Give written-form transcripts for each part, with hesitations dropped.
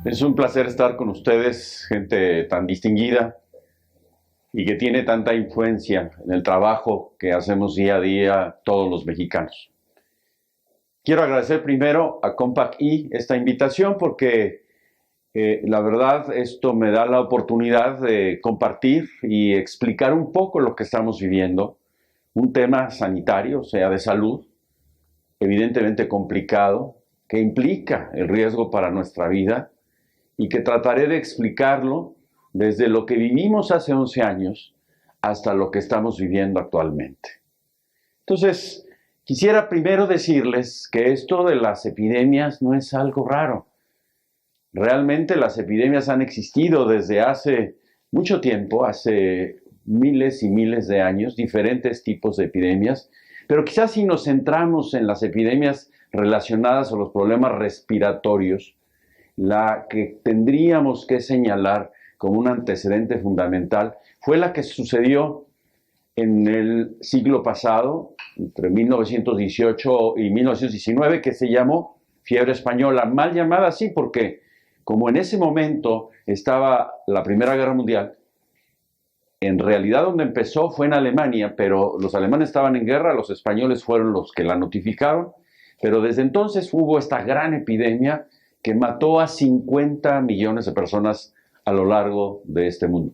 Es un placer estar con ustedes, gente tan distinguida y que tiene tanta influencia en el trabajo que hacemos día a día todos los mexicanos. Quiero agradecer primero a Compact E esta invitación porque la verdad esto me da la oportunidad de compartir y explicar un poco lo que estamos viviendo, un tema sanitario, o sea, de salud, evidentemente complicado, que implica el riesgo para nuestra vida y que trataré de explicarlo desde lo que vivimos hace 11 años hasta lo que estamos viviendo actualmente. Entonces, quisiera primero decirles que esto de las epidemias no es algo raro. Realmente las epidemias han existido desde hace mucho tiempo, hace miles y miles de años, diferentes tipos de epidemias, pero quizás si nos centramos en las epidemias relacionadas a los problemas respiratorios, la que tendríamos que señalar como un antecedente fundamental fue la que sucedió en el siglo pasado, entre 1918 y 1919, que se llamó fiebre española, mal llamada así porque como en ese momento estaba la Primera Guerra Mundial, en realidad donde empezó fue en Alemania, pero los alemanes estaban en guerra, los españoles fueron los que la notificaron, pero desde entonces hubo esta gran epidemia que mató a 50 millones de personas a lo largo de este mundo.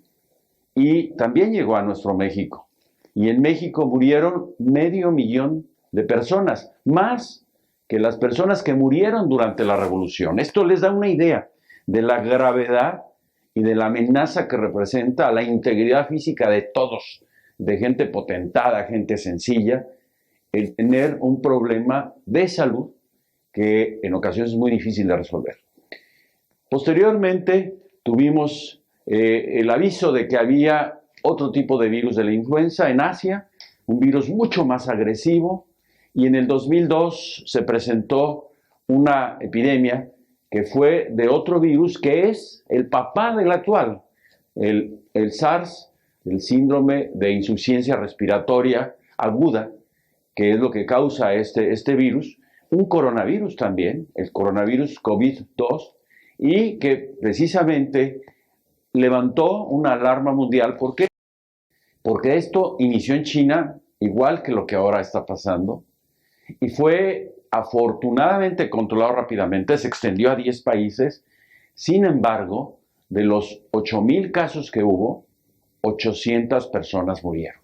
Y también llegó a nuestro México. Y en México murieron 500,000 de personas, más que las personas que murieron durante la Revolución. Esto les da una idea de la gravedad y de la amenaza que representa a la integridad física de todos, de gente potentada, gente sencilla, el tener un problema de salud que en ocasiones es muy difícil de resolver. Posteriormente tuvimos el aviso de que había otro tipo de virus de la influenza en Asia, un virus mucho más agresivo, y en el 2002 se presentó una epidemia que fue de otro virus que es el papá del actual, el SARS, el síndrome de insuficiencia respiratoria aguda, que es lo que causa este virus, un coronavirus también, el coronavirus COVID-2, y que precisamente levantó una alarma mundial. ¿Por qué? Porque esto inició en China, igual que lo que ahora está pasando, y fue afortunadamente controlado rápidamente, se extendió a 10 países. Sin embargo, de los 8,000 casos que hubo, 800 personas murieron.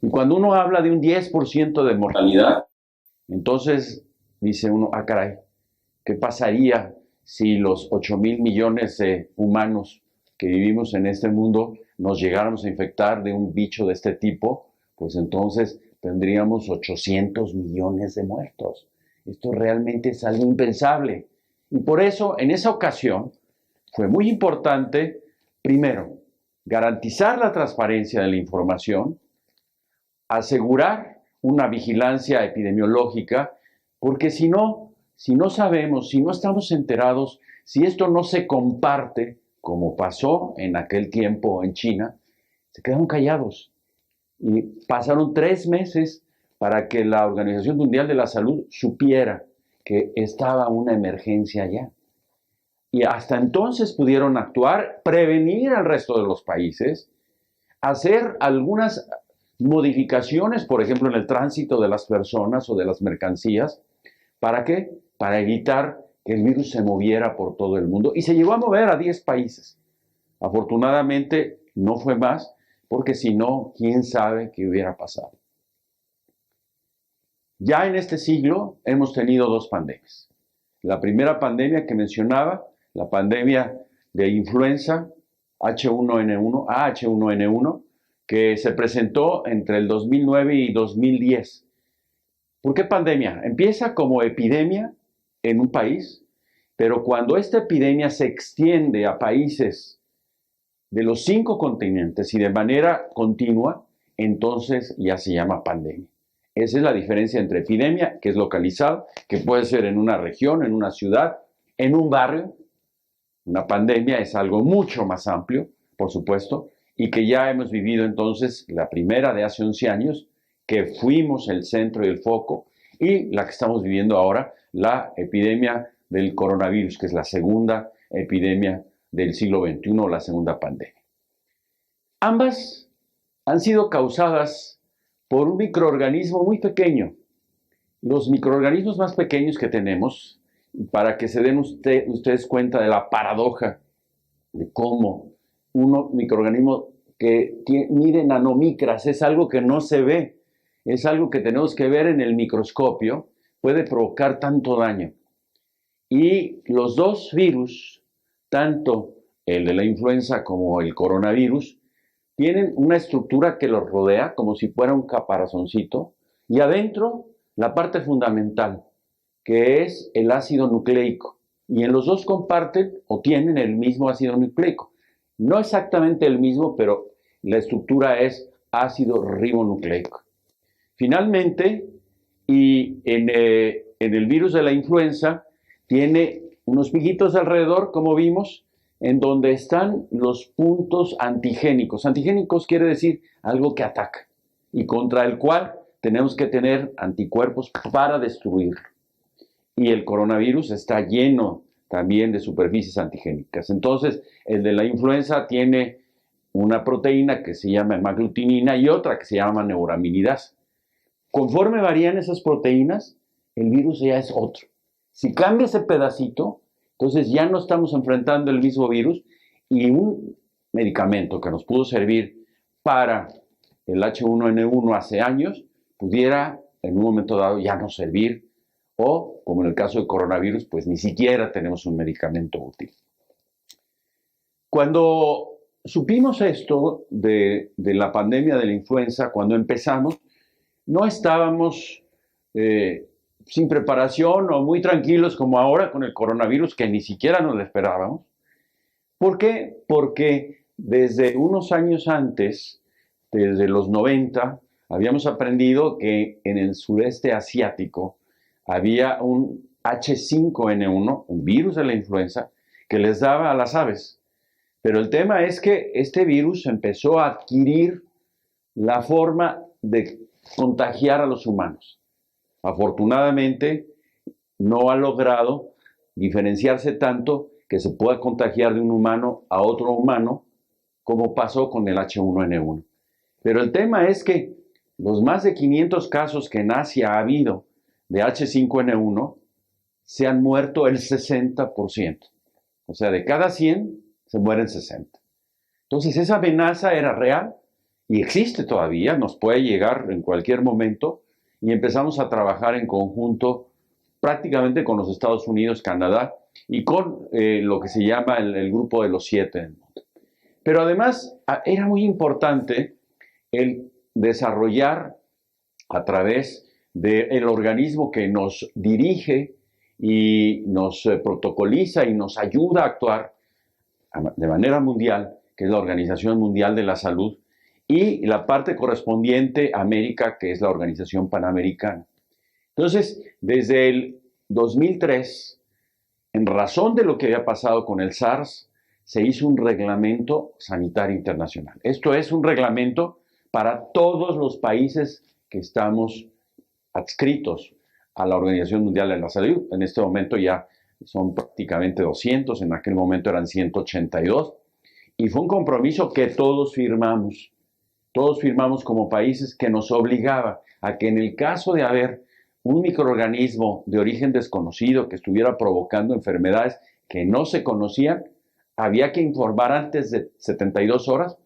Y cuando uno habla de un 10% de mortalidad, entonces dice uno, ah, caray, ¿qué pasaría si los 8,000 millones de humanos que vivimos en este mundo nos llegáramos a infectar de un bicho de este tipo? Pues entonces tendríamos 800 millones de muertos. Esto realmente es algo impensable. Y por eso, en esa ocasión, fue muy importante, primero, garantizar la transparencia de la información, asegurar una vigilancia epidemiológica, porque si no sabemos, si no estamos enterados, si esto no se comparte, como pasó en aquel tiempo en China, se quedaron callados. Y pasaron 3 meses para que la Organización Mundial de la Salud supiera que estaba una emergencia allá. Y hasta entonces pudieron actuar, prevenir al resto de los países, hacer algunas modificaciones, por ejemplo, en el tránsito de las personas o de las mercancías. ¿Para qué? Para evitar que el virus se moviera por todo el mundo. Y se llegó a mover a 10 países. Afortunadamente no fue más, porque si no, quién sabe qué hubiera pasado. Ya en este siglo hemos tenido 2 pandemias. La primera pandemia que mencionaba, la pandemia de influenza H1N1, que se presentó entre el 2009 y 2010. ¿Por qué pandemia? Empieza como epidemia en un país, pero cuando esta epidemia se extiende a países de los 5 continentes y de manera continua, entonces ya se llama pandemia. Esa es la diferencia entre epidemia, que es localizada, que puede ser en una región, en una ciudad, en un barrio. Una pandemia es algo mucho más amplio, por supuesto, y que ya hemos vivido entonces la primera de hace 11 años, que fuimos el centro y el foco, y la que estamos viviendo ahora, la epidemia del coronavirus, que es la segunda epidemia del siglo XXI o la segunda pandemia. Ambas han sido causadas por un microorganismo muy pequeño. Los microorganismos más pequeños que tenemos, para que se den ustedes cuenta de la paradoja de cómo un microorganismo que mide nanomicras, es algo que no se ve, es algo que tenemos que ver en el microscopio, puede provocar tanto daño. Y los dos virus, tanto el de la influenza como el coronavirus, tienen una estructura que los rodea como si fuera un caparazoncito, y adentro la parte fundamental, que es el ácido nucleico. Y en los dos comparten o tienen el mismo ácido nucleico. No exactamente el mismo, pero la estructura es ácido ribonucleico. Finalmente, y en el virus de la influenza, tiene unos piquitos alrededor, como vimos, en donde están los puntos antigénicos. Antigénicos quiere decir algo que ataca y contra el cual tenemos que tener anticuerpos para destruirlo. Y el coronavirus está lleno también de superficies antigénicas. Entonces, el de la influenza tiene una proteína que se llama hemaglutinina y otra que se llama neuraminidasa. Conforme varían esas proteínas, el virus ya es otro. Si cambia ese pedacito, entonces ya no estamos enfrentando el mismo virus, y un medicamento que nos pudo servir para el H1N1 hace años, pudiera en un momento dado ya no servir, o como en el caso del coronavirus, pues ni siquiera tenemos un medicamento útil. Cuando supimos esto de la pandemia de la influenza, cuando empezamos, no estábamos sin preparación o muy tranquilos como ahora con el coronavirus, que ni siquiera nos lo esperábamos. ¿Por qué? Porque desde unos años antes, desde los 90, habíamos aprendido que en el sureste asiático había un H5N1, un virus de la influenza, que les daba a las aves. Pero el tema es que este virus empezó a adquirir la forma de contagiar a los humanos. Afortunadamente, no ha logrado diferenciarse tanto que se pueda contagiar de un humano a otro humano, como pasó con el H1N1. Pero el tema es que los más de 500 casos que en Asia ha habido de H5N1, se han muerto el 60%. O sea, de cada 100, se mueren 60. Entonces, esa amenaza era real y existe todavía, nos puede llegar en cualquier momento, y empezamos a trabajar en conjunto prácticamente con los Estados Unidos, Canadá y con lo que se llama el Grupo de los 7. Pero además era muy importante el desarrollar a través del organismo que nos dirige y nos protocoliza y nos ayuda a actuar de manera mundial, que es la Organización Mundial de la Salud, y la parte correspondiente a América, que es la Organización Panamericana. Entonces, desde el 2003, en razón de lo que había pasado con el SARS, se hizo un reglamento sanitario internacional. Esto es un reglamento para todos los países que estamos adscritos a la Organización Mundial de la Salud. En este momento ya son prácticamente 200, en aquel momento eran 182, y fue un compromiso que todos firmamos como países, que nos obligaba a que en el caso de haber un microorganismo de origen desconocido que estuviera provocando enfermedades que no se conocían, había que informar antes de 72 horas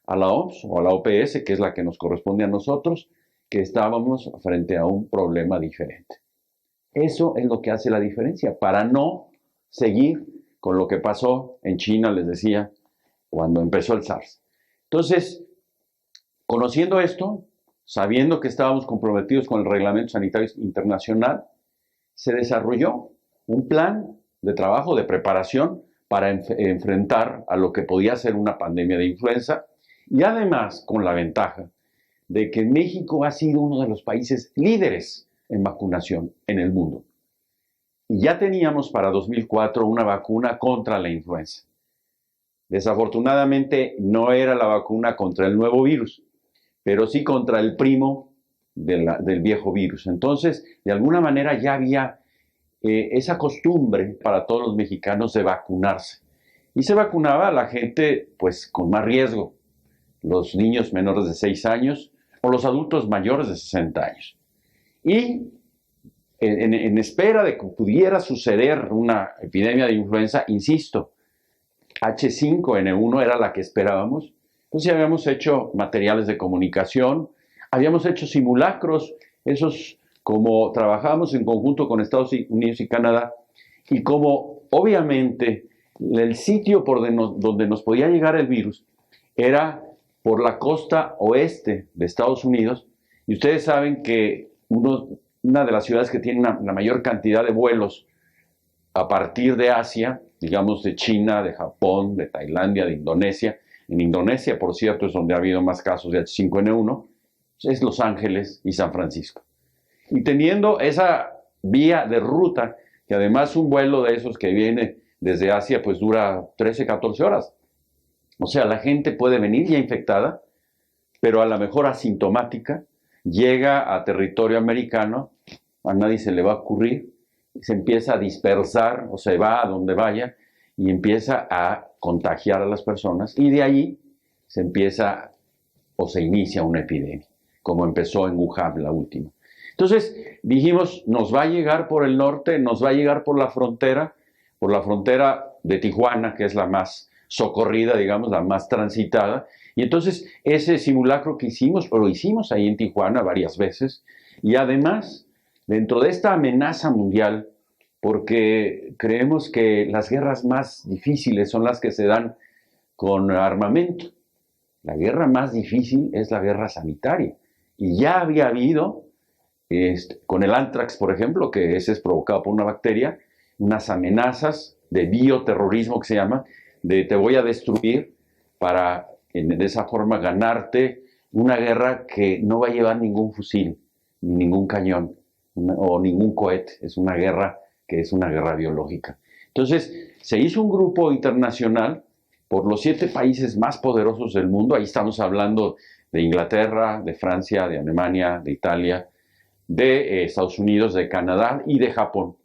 a la OMS o a la OPS, que es la que nos corresponde a nosotros, que estábamos frente a un problema diferente. Eso es lo que hace la diferencia, para no seguir con lo que pasó en China, les decía, cuando empezó el SARS. Entonces, conociendo esto, sabiendo que estábamos comprometidos con el Reglamento Sanitario Internacional, se desarrolló un plan de trabajo, de preparación para enfrentar a lo que podía ser una pandemia de influenza, y además con la ventaja de que México ha sido uno de los países líderes en vacunación en el mundo. Y ya teníamos para 2004 una vacuna contra la influenza. Desafortunadamente no era la vacuna contra el nuevo virus, pero sí contra el primo del viejo virus. Entonces, de alguna manera ya había esa costumbre para todos los mexicanos de vacunarse. Y se vacunaba a la gente pues con más riesgo, los niños menores de 6 años o los adultos mayores de 60 años. Y en espera de que pudiera suceder una epidemia de influenza, insisto, H5N1 era la que esperábamos. Entonces habíamos hecho materiales de comunicación, habíamos hecho simulacros, esos como trabajábamos en conjunto con Estados Unidos y Canadá, y como obviamente el sitio por donde nos podía llegar el virus era por la costa oeste de Estados Unidos, y ustedes saben que una de las ciudades que tiene la mayor cantidad de vuelos a partir de Asia, digamos de China, de Japón, de Tailandia, de Indonesia. En Indonesia, por cierto, es donde ha habido más casos de H5N1, es Los Ángeles y San Francisco. Y teniendo esa vía de ruta, que además un vuelo de esos que viene desde Asia, pues dura 13, 14 horas. O sea, la gente puede venir ya infectada, pero a lo mejor asintomática, llega a territorio americano, a nadie se le va a ocurrir, se empieza a dispersar o se va a donde vaya y empieza a contagiar a las personas y de ahí se empieza o se inicia una epidemia, como empezó en Wuhan la última. Entonces dijimos, nos va a llegar por el norte, nos va a llegar por la frontera de Tijuana, que es la más socorrida, digamos, la más transitada. Y entonces ese simulacro que hicimos, lo hicimos ahí en Tijuana varias veces, y además, dentro de esta amenaza mundial, porque creemos que las guerras más difíciles son las que se dan con armamento. La guerra más difícil es la guerra sanitaria. Y ya había habido, con el anthrax, por ejemplo, que ese es provocado por una bacteria, unas amenazas de bioterrorismo que se llama, de te voy a destruir para de esa forma ganarte una guerra que no va a llevar ningún fusil, ni ningún cañón o ningún cohete. Es una guerra que es una guerra biológica. Entonces, se hizo un grupo internacional por los 7 países más poderosos del mundo. Ahí estamos hablando de Inglaterra, de Francia, de Alemania, de Italia, de Estados Unidos, de Canadá y de Japón.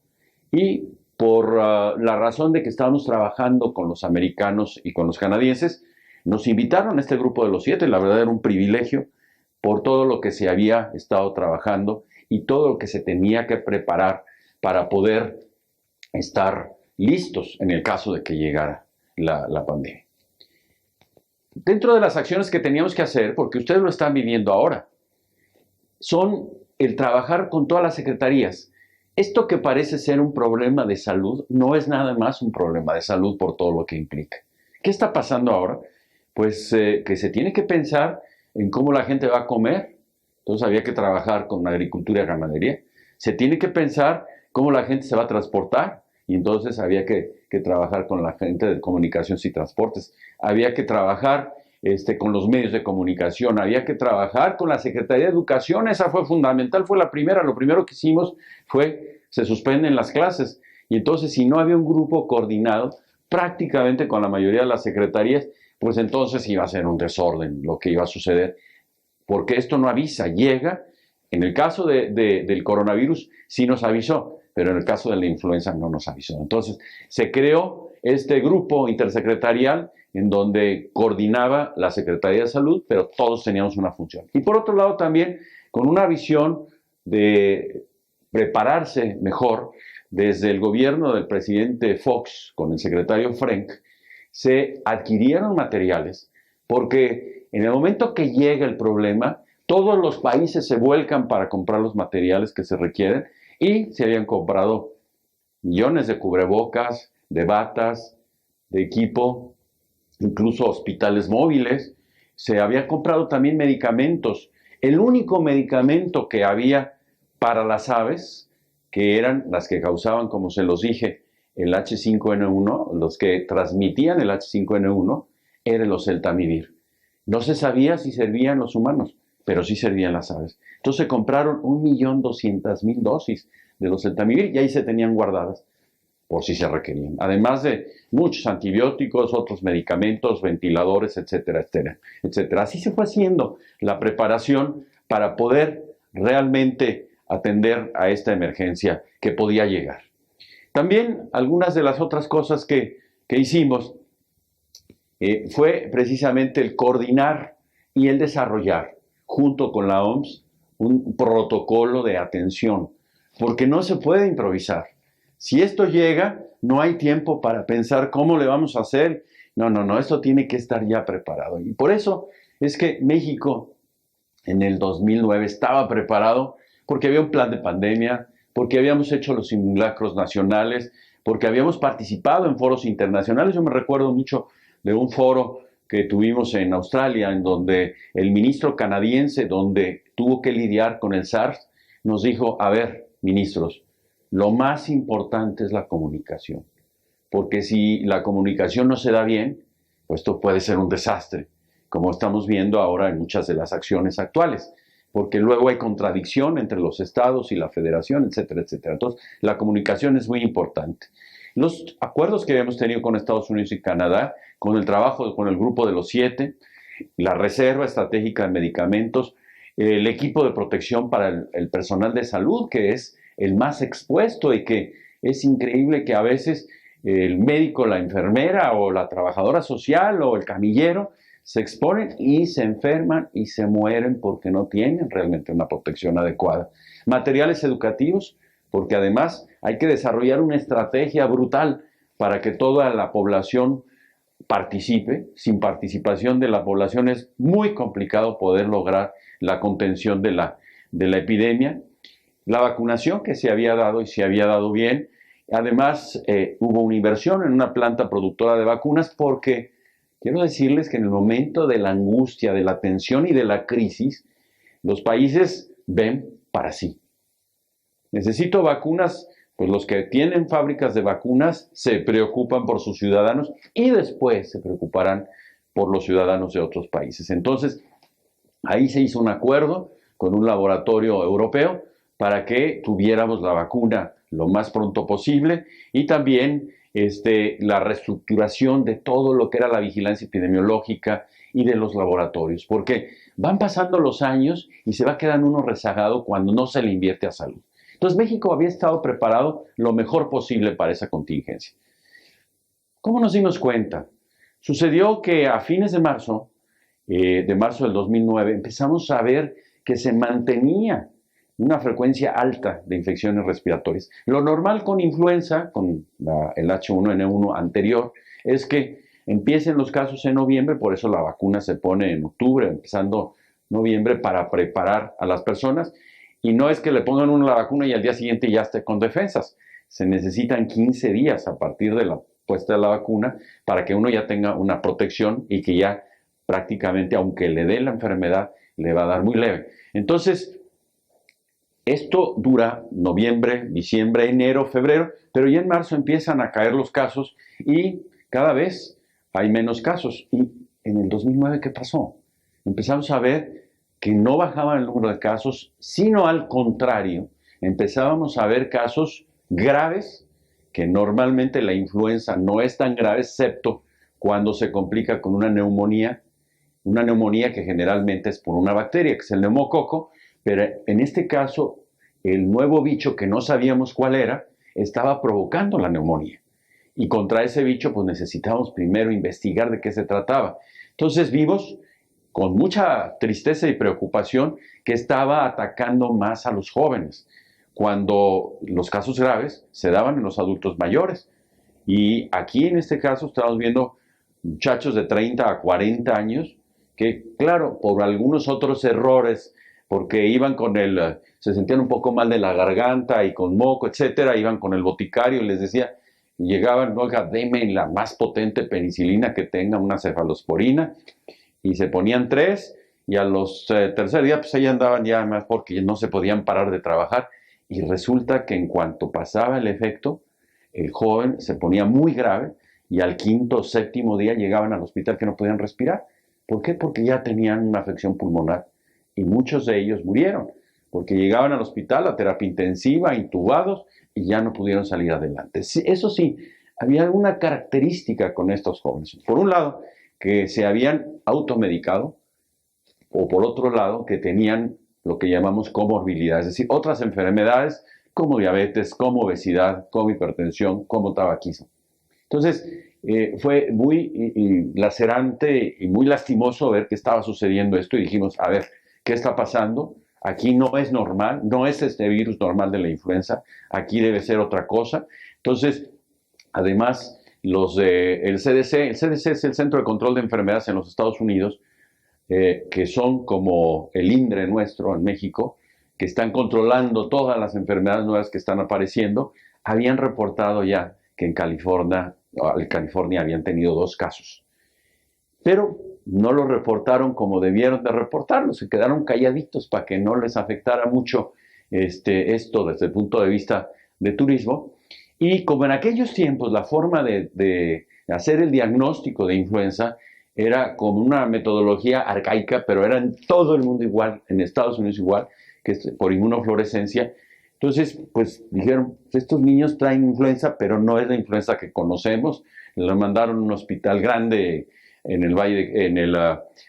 Y por la razón de que estábamos trabajando con los americanos y con los canadienses, nos invitaron a este grupo de los 7. La verdad era un privilegio por todo lo que se había estado trabajando y todo lo que se tenía que preparar para poder estar listos en el caso de que llegara la pandemia. Dentro de las acciones que teníamos que hacer, porque ustedes lo están viviendo ahora, son el trabajar con todas las secretarías. Esto que parece ser un problema de salud no es nada más un problema de salud por todo lo que implica. ¿Qué está pasando ahora? Pues que se tiene que pensar en cómo la gente va a comer. Entonces había que trabajar con agricultura y ganadería. Se tiene que pensar cómo la gente se va a transportar. Y entonces había que trabajar con la gente de comunicaciones y transportes. Había que trabajar con los medios de comunicación. Había que trabajar con la Secretaría de Educación. Esa fue fundamental, fue la primera. Lo primero que hicimos fue, se suspenden las clases. Y entonces, si no había un grupo coordinado, prácticamente con la mayoría de las secretarías, pues entonces iba a ser un desorden lo que iba a suceder. Porque esto no avisa, llega. En el caso del coronavirus sí nos avisó, pero en el caso de la influenza no nos avisó. Entonces se creó este grupo intersecretarial en donde coordinaba la Secretaría de Salud, pero todos teníamos una función. Y por otro lado también con una visión de prepararse mejor, desde el gobierno del presidente Fox con el secretario Frank, se adquirieron materiales porque en el momento que llega el problema, todos los países se vuelcan para comprar los materiales que se requieren y se habían comprado millones de cubrebocas, de batas, de equipo, incluso hospitales móviles. Se habían comprado también medicamentos. El único medicamento que había para las aves, que eran las que causaban, como se los dije, el H5N1, los que transmitían el H5N1, era el oseltamivir. No se sabía si servían los humanos, pero sí servían las aves. Entonces se compraron 1.200.000 dosis del oseltamivir y ahí se tenían guardadas por si se requerían. Además de muchos antibióticos, otros medicamentos, ventiladores, etcétera, etcétera, etcétera. Así se fue haciendo la preparación para poder realmente atender a esta emergencia que podía llegar. También algunas de las otras cosas que hicimos fue precisamente el coordinar y el desarrollar, junto con la OMS, un protocolo de atención, porque no se puede improvisar. Si esto llega, no hay tiempo para pensar cómo le vamos a hacer. No, esto tiene que estar ya preparado. Y por eso es que México en el 2009 estaba preparado, porque había un plan de pandemia, porque habíamos hecho los simulacros nacionales, porque habíamos participado en foros internacionales. Yo me recuerdo mucho de un foro que tuvimos en Australia, en donde el ministro canadiense, donde tuvo que lidiar con el SARS, nos dijo, a ver, ministros, lo más importante es la comunicación, porque si la comunicación no se da bien, pues esto puede ser un desastre, como estamos viendo ahora en muchas de las acciones actuales, porque luego hay contradicción entre los estados y la federación, etcétera, etcétera. Entonces, la comunicación es muy importante. Los acuerdos que habíamos tenido con Estados Unidos y Canadá, con el trabajo con el grupo de los 7, la reserva estratégica de medicamentos, el equipo de protección para el personal de salud, que es el más expuesto y que es increíble que a veces el médico, la enfermera o la trabajadora social o el camillero se exponen y se enferman y se mueren porque no tienen realmente una protección adecuada. Materiales educativos, porque además hay que desarrollar una estrategia brutal para que toda la población participe. Sin participación de la población es muy complicado poder lograr la contención de la epidemia. La vacunación que se había dado y se había dado bien. Además, hubo una inversión en una planta productora de vacunas porque quiero decirles que en el momento de la angustia, de la tensión y de la crisis, los países ven para sí. Necesito vacunas, pues los que tienen fábricas de vacunas se preocupan por sus ciudadanos y después se preocuparán por los ciudadanos de otros países. Entonces, ahí se hizo un acuerdo con un laboratorio europeo para que tuviéramos la vacuna lo más pronto posible y también la reestructuración de todo lo que era la vigilancia epidemiológica y de los laboratorios, porque van pasando los años y se va quedando uno rezagado cuando no se le invierte a salud. Entonces México había estado preparado lo mejor posible para esa contingencia. ¿Cómo nos dimos cuenta? Sucedió que a fines de marzo del 2009, empezamos a ver que se mantenía una frecuencia alta de infecciones respiratorias. Lo normal con influenza, con el H1N1 anterior, es que empiecen los casos en noviembre, por eso la vacuna se pone en octubre, empezando noviembre, para preparar a las personas. Y no es que le pongan uno la vacuna y al día siguiente ya esté con defensas. Se necesitan 15 días a partir de la puesta de la vacuna para que uno ya tenga una protección y que ya prácticamente, aunque le dé la enfermedad, le va a dar muy leve. Entonces, esto dura noviembre, diciembre, enero, febrero, pero ya en marzo empiezan a caer los casos y cada vez hay menos casos. Y en el 2009, ¿qué pasó? Empezamos a ver que no bajaba el número de casos, sino al contrario, empezábamos a ver casos graves, que normalmente la influenza no es tan grave, excepto cuando se complica con una neumonía que generalmente es por una bacteria, que es el neumococo, pero en este caso el nuevo bicho que no sabíamos cuál era, estaba provocando la neumonía. Y contra ese bicho pues necesitábamos primero investigar de qué se trataba. Entonces vimos con mucha tristeza y preocupación que estaba atacando más a los jóvenes, cuando los casos graves se daban en los adultos mayores. Y aquí en este caso estamos viendo muchachos de 30 a 40 años que, claro, por algunos otros errores, porque iban se sentían un poco mal de la garganta y con moco, etcétera, iban con el boticario y les decía, llegaban, oiga, deme la más potente penicilina que tenga, una cefalosporina, y se ponían 3, y a los tercer día, pues ahí andaban ya más porque no se podían parar de trabajar, y resulta que en cuanto pasaba el efecto, el joven se ponía muy grave, y al quinto o séptimo día llegaban al hospital que no podían respirar. ¿Por qué? Porque ya tenían una afección pulmonar, y muchos de ellos murieron, porque llegaban al hospital a terapia intensiva, intubados, y ya no pudieron salir adelante. Eso sí, había alguna característica con estos jóvenes. Por un lado, que se habían automedicado, o por otro lado, que tenían lo que llamamos comorbilidad, es decir, otras enfermedades, como diabetes, como obesidad, como hipertensión, como tabaquismo. Entonces, fue muy lacerante y muy lastimoso ver que estaba sucediendo esto y dijimos, a ver, ¿qué está pasando? Aquí no es normal, no es este virus normal de la influenza, aquí debe ser otra cosa. Entonces, además, el CDC es el Centro de Control de Enfermedades en los Estados Unidos, que son como el INDRE nuestro en México, que están controlando todas las enfermedades nuevas que están apareciendo, habían reportado ya que en California habían tenido 2 casos. Pero no lo reportaron como debieron de reportarlo, se quedaron calladitos para que no les afectara mucho esto desde el punto de vista de turismo. Y como en aquellos tiempos la forma de hacer el diagnóstico de influenza era como una metodología arcaica, pero era en todo el mundo igual, en Estados Unidos igual, que es por inmunofluorescencia. Entonces, pues dijeron, estos niños traen influenza, pero no es la influenza que conocemos. Los mandaron a un hospital grande en el Valle,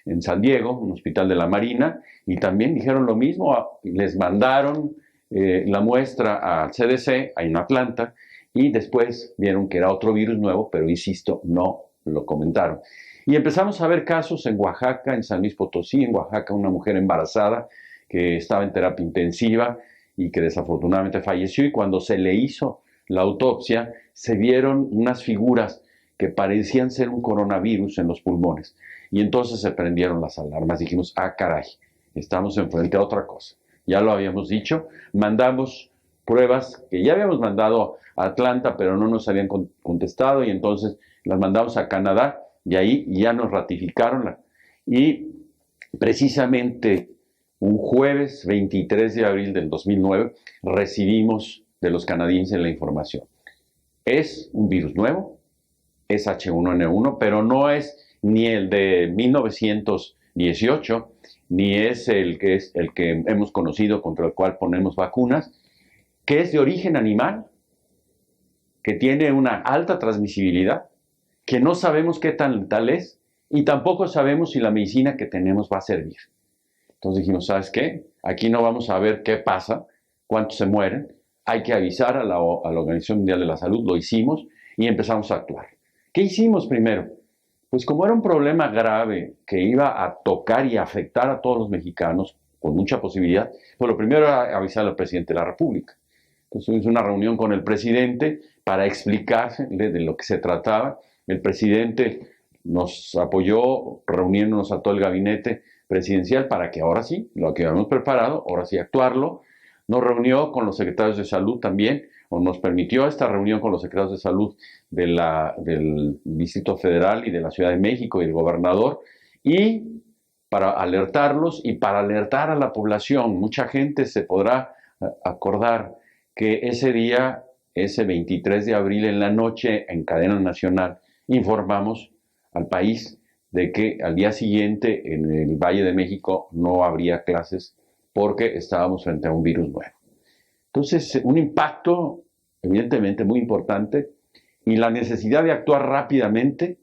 en San Diego, un hospital de la Marina, y también dijeron lo mismo, les mandaron la muestra al CDC, en Atlanta, y después vieron que era otro virus nuevo, pero insisto, no lo comentaron. Y empezamos a ver casos en Oaxaca, en San Luis Potosí, en Oaxaca, una mujer embarazada que estaba en terapia intensiva y que desafortunadamente falleció, y cuando se le hizo la autopsia, se vieron unas figuras que parecían ser un coronavirus en los pulmones. Y entonces se prendieron las alarmas. Dijimos, ah, caray, estamos enfrente a otra cosa. Ya lo habíamos dicho, mandamos pruebas que ya habíamos mandado a Atlanta, pero no nos habían contestado, y entonces las mandamos a Canadá, y ahí ya nos ratificaron. Y precisamente un jueves 23 de abril del 2009 recibimos de los canadienses la información. Es un virus nuevo, es H1N1, pero no es ni el de 1918, ni es el que hemos conocido, contra el cual ponemos vacunas, que es de origen animal, que tiene una alta transmisibilidad, que no sabemos qué tan letal es, y tampoco sabemos si la medicina que tenemos va a servir. Entonces dijimos, ¿sabes qué? Aquí no vamos a ver qué pasa, cuántos se mueren, hay que avisar a la Organización Mundial de la Salud, lo hicimos y empezamos a actuar. ¿Qué hicimos primero? Pues como era un problema grave que iba a tocar y afectar a todos los mexicanos, con mucha posibilidad, pues lo primero era avisar al presidente de la República. Entonces tuvimos una reunión con el presidente para explicarle de lo que se trataba. El presidente nos apoyó reuniéndonos a todo el gabinete presidencial para que ahora sí, lo que habíamos preparado, ahora sí actuarlo. Nos reunió con los secretarios de salud también, o nos permitió esta reunión con los secretarios de salud del Distrito Federal y de la Ciudad de México y del gobernador, y para alertarlos y para alertar a la población. Mucha gente se podrá acordar que ese día, ese 23 de abril en la noche, en cadena nacional, informamos al país de que al día siguiente en el Valle de México no habría clases porque estábamos frente a un virus nuevo. Entonces, un impacto evidentemente muy importante, y la necesidad de actuar rápidamente,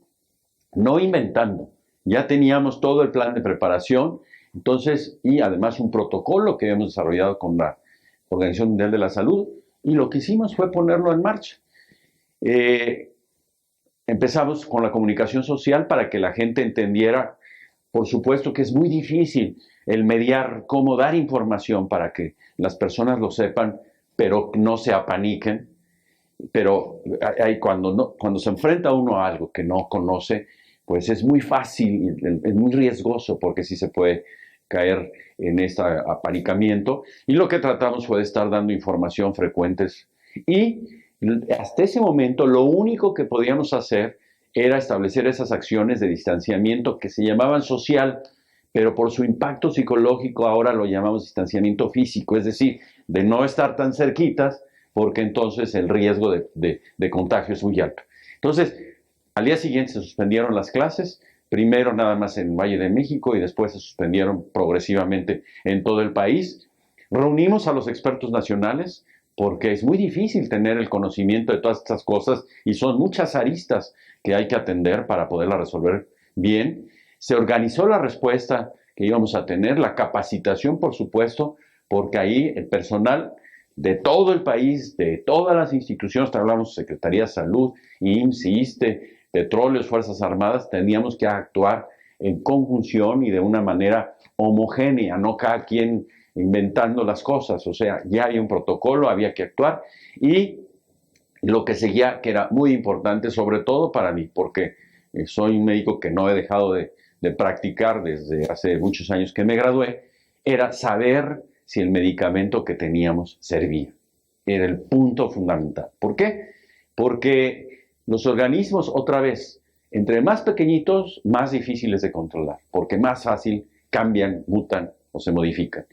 no inventando. Ya teníamos todo el plan de preparación, entonces, y además un protocolo que hemos desarrollado con la Organización Mundial de la Salud, y lo que hicimos fue ponerlo en marcha. Empezamos con la comunicación social para que la gente entendiera, por supuesto que es muy difícil el mediar, cómo dar información para que las personas lo sepan, pero no se apaniquen. Pero cuando se enfrenta uno a algo que no conoce, pues es muy fácil, es muy riesgoso, porque sí se puede caer en este apanicamiento. Y lo que tratamos fue de estar dando información frecuentes, y hasta ese momento lo único que podíamos hacer era establecer esas acciones de distanciamiento que se llamaban social, pero por su impacto psicológico ahora lo llamamos distanciamiento físico, es decir, de no estar tan cerquitas, porque entonces el riesgo de contagio es muy alto. Entonces, al día siguiente se suspendieron las clases, primero nada más en Valle de México y después se suspendieron progresivamente en todo el país. Reunimos a los expertos nacionales, porque es muy difícil tener el conocimiento de todas estas cosas y son muchas aristas que hay que atender para poderlas resolver bien. Se organizó la respuesta que íbamos a tener, la capacitación, por supuesto, porque ahí el personal de todo el país, de todas las instituciones, hablamos Secretaría de Salud, IMSS, ISSSTE, Petróleos, Fuerzas Armadas, teníamos que actuar en conjunción y de una manera homogénea, no cada quien inventando las cosas, o sea, ya hay un protocolo, había que actuar y lo que seguía, que era muy importante, sobre todo para mí, porque soy un médico que no he dejado de practicar desde hace muchos años que me gradué, era saber si el medicamento que teníamos servía. Era el punto fundamental. ¿Por qué? Porque los organismos, otra vez, entre más pequeñitos, más difíciles de controlar, porque más fácil cambian, mutan o se modifican.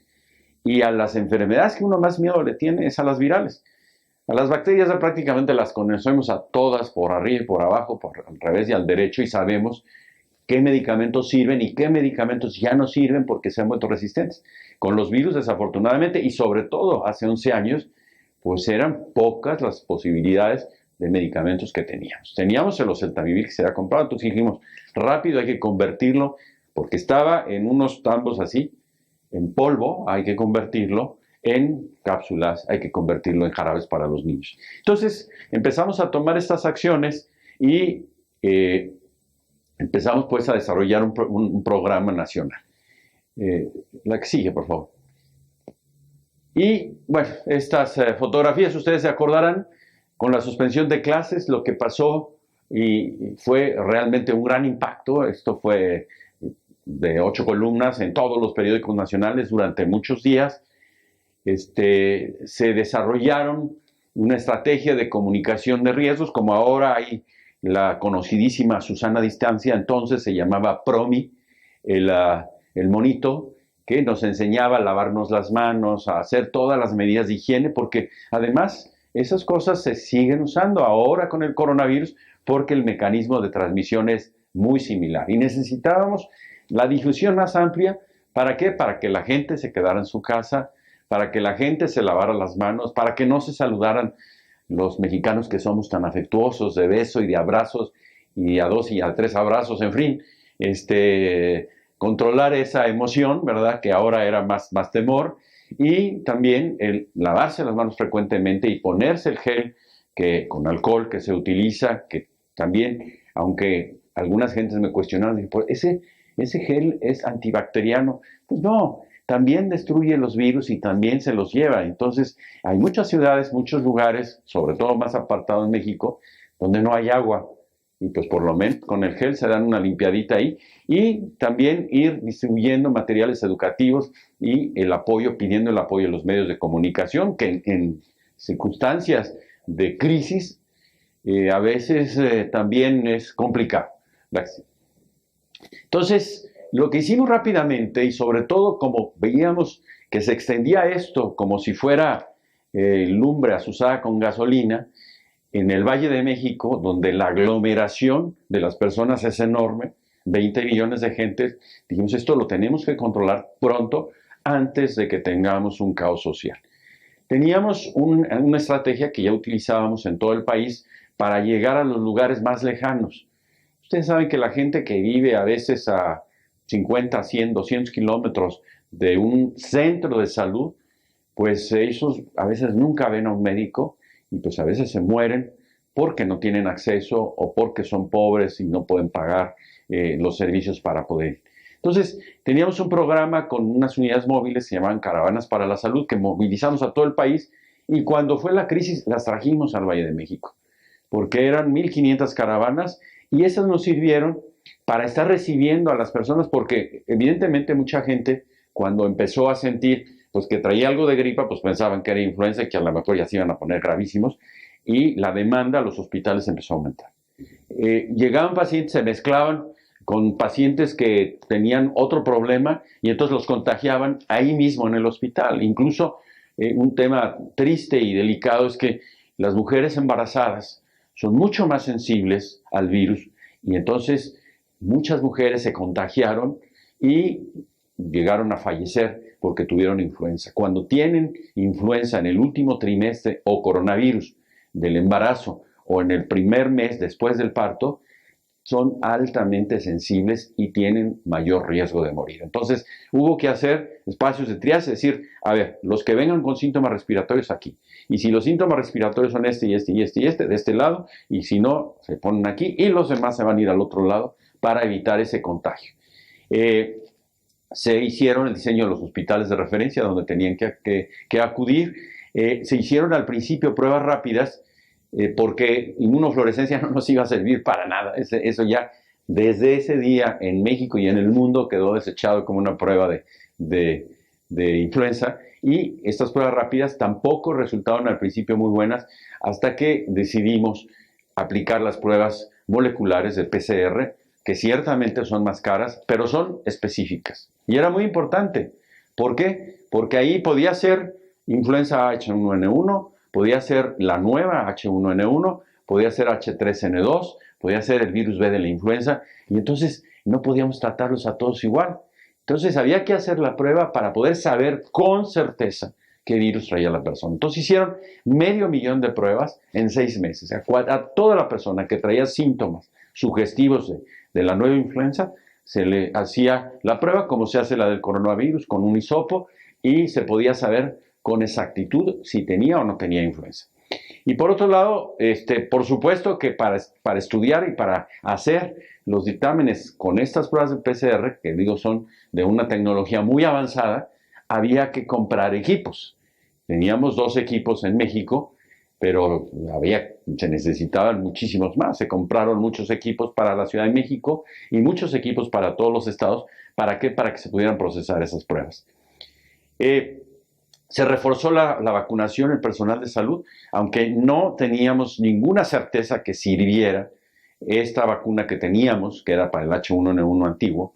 Y a las enfermedades que uno más miedo le tiene es a las virales. A las bacterias ya prácticamente las conocemos a todas por arriba y por abajo, por al revés y al derecho, y sabemos qué medicamentos sirven y qué medicamentos ya no sirven porque se han vuelto resistentes. Con los virus, desafortunadamente, y sobre todo hace 11 años, pues eran pocas las posibilidades de medicamentos que teníamos. Teníamos el oseltamivir que se había comprado, entonces dijimos, rápido hay que convertirlo, porque estaba en unos tambos así, en polvo, hay que convertirlo en cápsulas, hay que convertirlo en jarabes para los niños. Entonces empezamos a tomar estas acciones y empezamos pues a desarrollar un programa nacional. La que sigue, por favor. Y bueno, estas fotografías, ustedes se acordarán, con la suspensión de clases, lo que pasó y fue realmente un gran impacto. Esto fue de 8 columnas en todos los periódicos nacionales durante muchos días. Se desarrollaron una estrategia de comunicación de riesgos, como ahora hay la conocidísima Susana Distancia, entonces se llamaba PROMI, el monito, que nos enseñaba a lavarnos las manos, a hacer todas las medidas de higiene, porque además esas cosas se siguen usando ahora con el coronavirus, porque el mecanismo de transmisión es muy similar. Y necesitábamos la difusión más amplia, ¿para qué? Para que la gente se quedara en su casa, para que la gente se lavara las manos, para que no se saludaran los mexicanos que somos tan afectuosos de beso y de abrazos, y a 2 y a 3 abrazos, en fin, controlar esa emoción, ¿verdad? Que ahora era más temor, y también el lavarse las manos frecuentemente y ponerse el gel con alcohol que se utiliza, que también, aunque algunas gentes me cuestionaron, ese gel es antibacteriano. Pues no, también destruye los virus y también se los lleva. Entonces, hay muchas ciudades, muchos lugares, sobre todo más apartados en México, donde no hay agua. Y pues por lo menos con el gel se dan una limpiadita ahí. Y también ir distribuyendo materiales educativos y pidiendo el apoyo de los medios de comunicación, que en circunstancias de crisis a veces también es complicado. Entonces, lo que hicimos rápidamente, y sobre todo como veíamos que se extendía esto como si fuera lumbre azuzada con gasolina, en el Valle de México, donde la aglomeración de las personas es enorme, 20 millones de gente, dijimos, esto lo tenemos que controlar pronto antes de que tengamos un caos social. Teníamos una estrategia que ya utilizábamos en todo el país para llegar a los lugares más lejanos. Ustedes saben que la gente que vive a veces a 50, 100, 200 kilómetros de un centro de salud, pues ellos a veces nunca ven a un médico y pues a veces se mueren porque no tienen acceso o porque son pobres y no pueden pagar los servicios para poder ir. Entonces, teníamos un programa con unas unidades móviles, se llamaban Caravanas para la Salud, que movilizamos a todo el país, y cuando fue la crisis las trajimos al Valle de México, porque eran 1,500 caravanas, y esas nos sirvieron para estar recibiendo a las personas, porque evidentemente mucha gente, cuando empezó a sentir pues, que traía algo de gripa, pues pensaban que era influenza y que a lo mejor ya se iban a poner gravísimos, y la demanda a los hospitales empezó a aumentar. Llegaban pacientes, se mezclaban con pacientes que tenían otro problema y entonces los contagiaban ahí mismo en el hospital. Incluso un tema triste y delicado es que las mujeres embarazadas son mucho más sensibles al virus y entonces muchas mujeres se contagiaron y llegaron a fallecer porque tuvieron influenza. Cuando tienen influenza en el último trimestre o coronavirus del embarazo o en el primer mes después del parto, son altamente sensibles y tienen mayor riesgo de morir. Entonces, hubo que hacer espacios de triaje, es decir, a ver, los que vengan con síntomas respiratorios aquí, y si los síntomas respiratorios son este y este y este y este, de este lado, y si no, se ponen aquí, y los demás se van a ir al otro lado para evitar ese contagio. Se hicieron el diseño de los hospitales de referencia donde tenían que acudir. Se hicieron al principio pruebas rápidas porque inmunofluorescencia no nos iba a servir para nada. Eso ya desde ese día en México y en el mundo quedó desechado como una prueba de influenza, y estas pruebas rápidas tampoco resultaron al principio muy buenas hasta que decidimos aplicar las pruebas moleculares de PCR, que ciertamente son más caras, pero son específicas. Y era muy importante. ¿Por qué? Porque ahí podía ser influenza H1N1, podía ser la nueva H1N1, podía ser H3N2, podía ser el virus B de la influenza, y entonces no podíamos tratarlos a todos igual. Entonces había que hacer la prueba para poder saber con certeza qué virus traía la persona. Entonces hicieron 500,000 de pruebas en 6 meses. A toda la persona que traía síntomas sugestivos de la nueva influenza, se le hacía la prueba como se hace la del coronavirus, con un hisopo, y se podía saber con exactitud si tenía o no tenía influenza. Y por otro lado, por supuesto que para estudiar y para hacer los dictámenes con estas pruebas de PCR, que digo son de una tecnología muy avanzada, había que comprar equipos. Teníamos 2 equipos en México, pero se necesitaban muchísimos más. Se compraron muchos equipos para la Ciudad de México y muchos equipos para todos los estados. ¿Para qué? Para que se pudieran procesar esas pruebas. Se reforzó la vacunación, el personal de salud, aunque no teníamos ninguna certeza que sirviera esta vacuna que teníamos, que era para el H1N1 antiguo.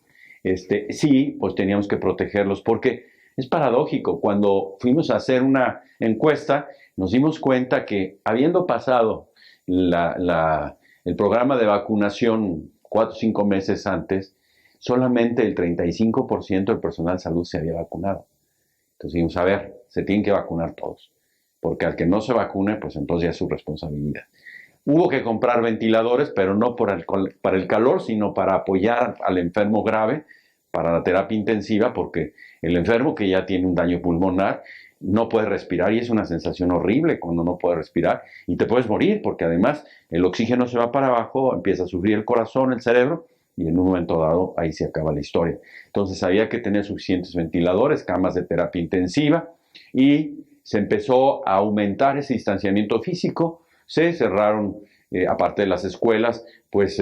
Sí, pues teníamos que protegerlos, porque es paradójico. Cuando fuimos a hacer una encuesta, nos dimos cuenta que habiendo pasado el programa de vacunación 4 o 5 meses antes, solamente el 35% del personal de salud se había vacunado. Entonces dijimos, a ver, se tienen que vacunar todos, porque al que no se vacune, pues entonces ya es su responsabilidad. Hubo que comprar ventiladores, pero no para el calor, sino para apoyar al enfermo grave, para la terapia intensiva, porque el enfermo que ya tiene un daño pulmonar no puede respirar, y es una sensación horrible cuando no puede respirar y te puedes morir, porque además el oxígeno se va para abajo, empieza a sufrir el corazón, el cerebro, y en un momento dado ahí se acaba la historia. Entonces había que tener suficientes ventiladores, camas de terapia intensiva, y se empezó a aumentar ese distanciamiento físico. Se cerraron, aparte de las escuelas, pues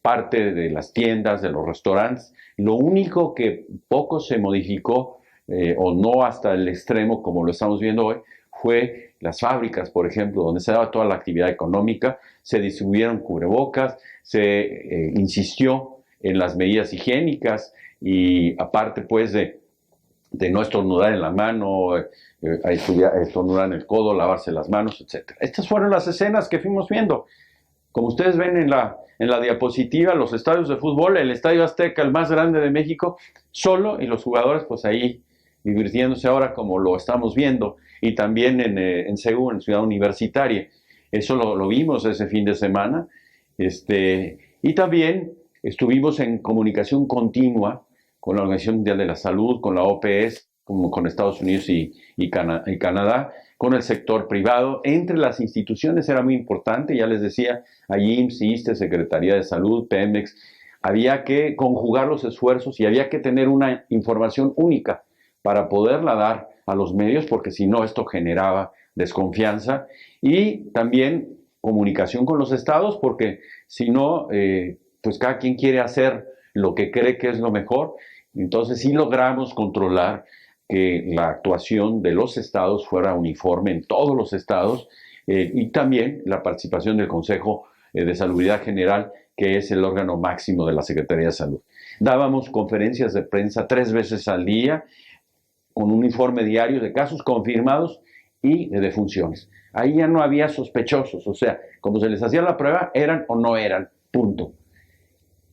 parte de las tiendas, de los restaurantes. Lo único que poco se modificó, o no hasta el extremo como lo estamos viendo hoy, fue las fábricas, por ejemplo, donde se daba toda la actividad económica. Se distribuyeron cubrebocas, se insistió en las medidas higiénicas, y aparte pues de no estornudar en la mano, estornudar en el codo, lavarse las manos, etc. Estas fueron las escenas que fuimos viendo. Como ustedes ven en la diapositiva, los estadios de fútbol, el Estadio Azteca, el más grande de México, solo, y los jugadores pues ahí divirtiéndose ahora como lo estamos viendo, y también en Seúl, en Ciudad Universitaria. Eso lo vimos ese fin de semana. Y también estuvimos en comunicación continua con la Organización Mundial de la Salud, con la OPS, como con Estados Unidos y Canadá, con el sector privado. Entre las instituciones era muy importante, ya les decía, allí IMSS, ISSSTE, Secretaría de Salud, Pemex. Había que conjugar los esfuerzos y había que tener una información única para poderla dar a los medios, porque si no esto generaba desconfianza, y también comunicación con los estados, porque si no, pues cada quien quiere hacer lo que cree que es lo mejor. Entonces sí logramos controlar que la actuación de los estados fuera uniforme en todos los estados, y también la participación del Consejo de Salubridad General, que es el órgano máximo de la Secretaría de Salud. Dábamos conferencias de prensa 3 veces al día, con un informe diario de casos confirmados y de defunciones. Ahí ya no había sospechosos, o sea, como se les hacía la prueba, eran o no eran, punto.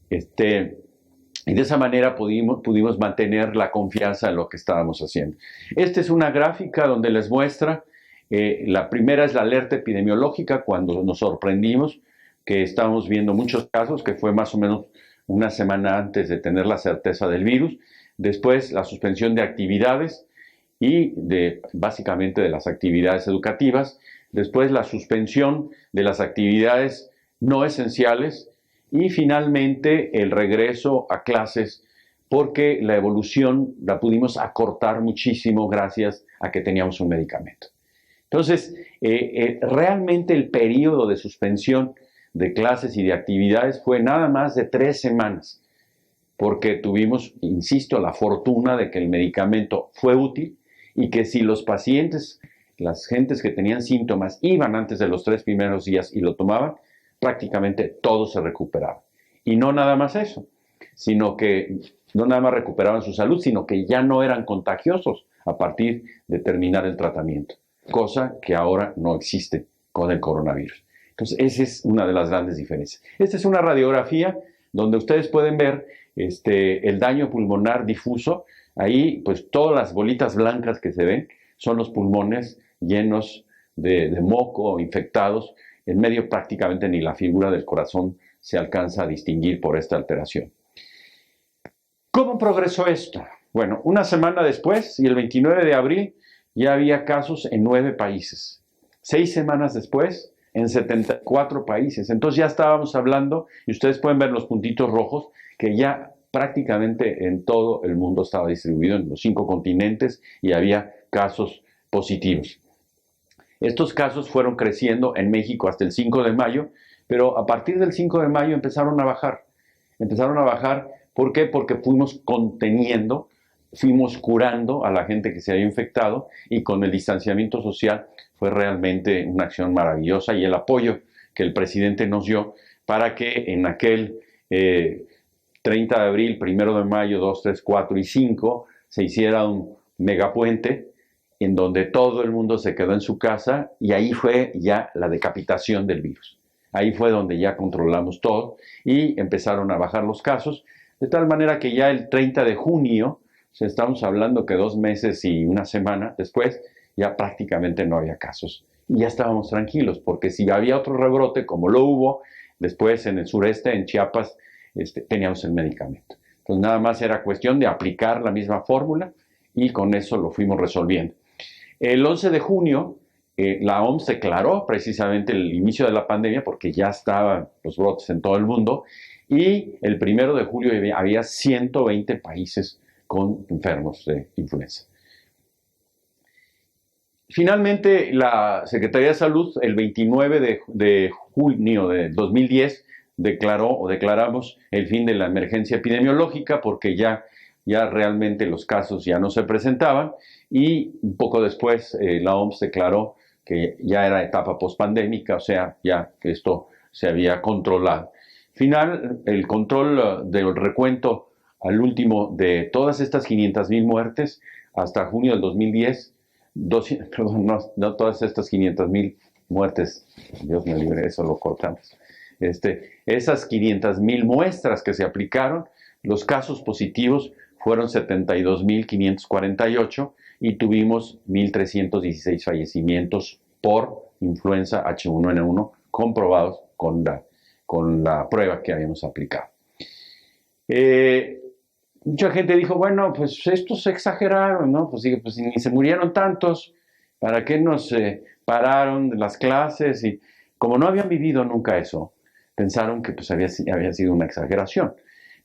Y de esa manera pudimos mantener la confianza en lo que estábamos haciendo. Esta es una gráfica donde les muestra, la primera es la alerta epidemiológica, cuando nos sorprendimos que estábamos viendo muchos casos, que fue más o menos una semana antes de tener la certeza del virus. Después la suspensión de actividades y básicamente de las actividades educativas. Después la suspensión de las actividades no esenciales y finalmente el regreso a clases, porque la evolución la pudimos acortar muchísimo gracias a que teníamos un medicamento. Entonces, realmente el periodo de suspensión de clases y de actividades fue nada más de 3 semanas, porque tuvimos, insisto, la fortuna de que el medicamento fue útil y que si los pacientes, las gentes que tenían síntomas, iban antes de los 3 primeros días y lo tomaban, prácticamente todo se recuperaba. Y no nada más eso, sino que no nada más recuperaban su salud, sino que ya no eran contagiosos a partir de terminar el tratamiento, cosa que ahora no existe con el coronavirus. Entonces, esa es una de las grandes diferencias. Esta es una radiografía donde ustedes pueden ver el daño pulmonar difuso. Ahí, pues, todas las bolitas blancas que se ven son los pulmones llenos de moco, infectados. En medio prácticamente ni la figura del corazón se alcanza a distinguir por esta alteración. ¿Cómo progresó esto? Bueno, una semana después, y el 29 de abril, ya había casos en 9 países. 6 semanas después, en 74 países. Entonces ya estábamos hablando, y ustedes pueden ver los puntitos rojos, que ya prácticamente en todo el mundo estaba distribuido, en los 5 continentes, y había casos positivos. Estos casos fueron creciendo en México hasta el 5 de mayo, pero a partir del 5 de mayo empezaron a bajar. Empezaron a bajar, ¿por qué? Porque fuimos conteniendo, fuimos curando a la gente que se había infectado, y con el distanciamiento social fue realmente una acción maravillosa, y el apoyo que el presidente nos dio para que en aquel 30 de abril, 1 de mayo, 2, 3, 4 y 5 se hiciera un megapuente en donde todo el mundo se quedó en su casa, y ahí fue ya la decapitación del virus. Ahí fue donde ya controlamos todo y empezaron a bajar los casos, de tal manera que ya el 30 de junio, estamos hablando que 2 meses y una semana después, ya prácticamente no había casos. Y ya estábamos tranquilos, porque si había otro rebrote, como lo hubo después en el sureste, en Chiapas, teníamos el medicamento. Entonces nada más era cuestión de aplicar la misma fórmula, y con eso lo fuimos resolviendo. El 11 de junio, la OMS declaró precisamente el inicio de la pandemia, porque ya estaban los brotes en todo el mundo, y el 1 de julio había 120 países con enfermos de influenza. Finalmente, la Secretaría de Salud, el 29 de junio de 2010, declaramos el fin de la emergencia epidemiológica, porque ya realmente los casos ya no se presentaban, y un poco después la OMS declaró que ya era etapa pospandémica, o sea, ya que esto se había controlado. El control del recuento al último de todas estas 500,000 muertes hasta junio del 2010, no todas estas 500,000 muertes, Dios me libre, eso lo cortamos. Esas 500,000 muestras que se aplicaron, los casos positivos fueron 72,548 y tuvimos 1,316 fallecimientos por influenza H1N1 comprobados con la prueba que habíamos aplicado. Mucha gente dijo, bueno, pues estos se exageraron, ¿no? Pues ni se murieron tantos, ¿para qué nos pararon las clases? Y como no habían vivido nunca eso, pensaron que pues había sido una exageración.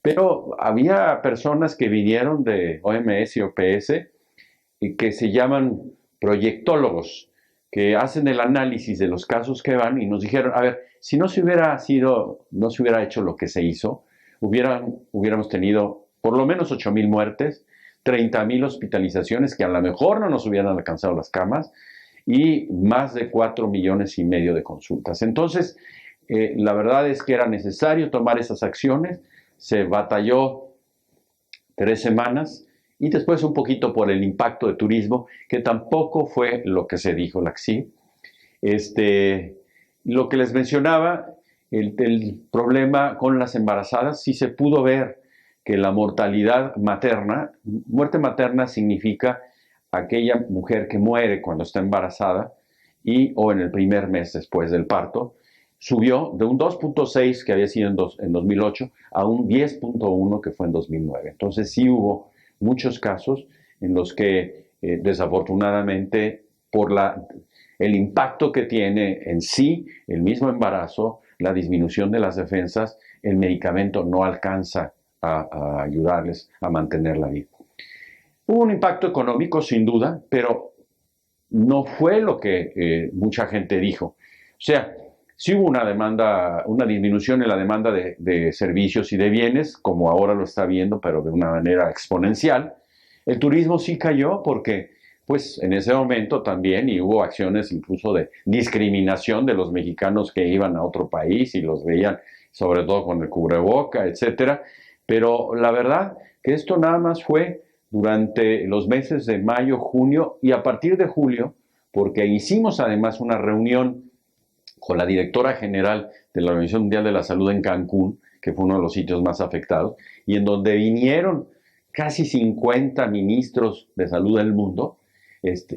Pero había personas que vinieron de OMS y OPS y que se llaman proyectólogos, que hacen el análisis de los casos que van, y nos dijeron, a ver, si no se hubiera hecho lo que se hizo, hubiéramos tenido por lo menos 8,000 muertes, 30,000 hospitalizaciones que a lo mejor no nos hubieran alcanzado las camas, y más de 4,5 millones de consultas. Entonces, la verdad es que era necesario tomar esas acciones. Se batalló 3 semanas, y después un poquito por el impacto de turismo, que tampoco fue lo que se dijo, la CSI. Lo que les mencionaba, el problema con las embarazadas, sí se pudo ver que la mortalidad materna, muerte materna significa aquella mujer que muere cuando está embarazada o en el primer mes después del parto, subió de un 2.6 que había sido en 2008 a un 10.1 que fue en 2009. Entonces sí hubo muchos casos en los que desafortunadamente por el impacto que tiene en sí el mismo embarazo, la disminución de las defensas, el medicamento no alcanza a ayudarles a mantener la vida. Hubo un impacto económico sin duda, pero no fue lo que mucha gente dijo. O sea, sí hubo una disminución en la demanda de servicios y de bienes, como ahora lo está viendo, pero de una manera exponencial. El turismo sí cayó porque, pues, en ese momento también, y hubo acciones incluso de discriminación de los mexicanos que iban a otro país y los veían, sobre todo con el cubreboca, etcétera. Pero la verdad que esto nada más fue durante los meses de mayo, junio y a partir de julio, porque hicimos además una reunión con la directora general de la Organización Mundial de la Salud en Cancún, que fue uno de los sitios más afectados, y en donde vinieron casi 50 ministros de salud del mundo.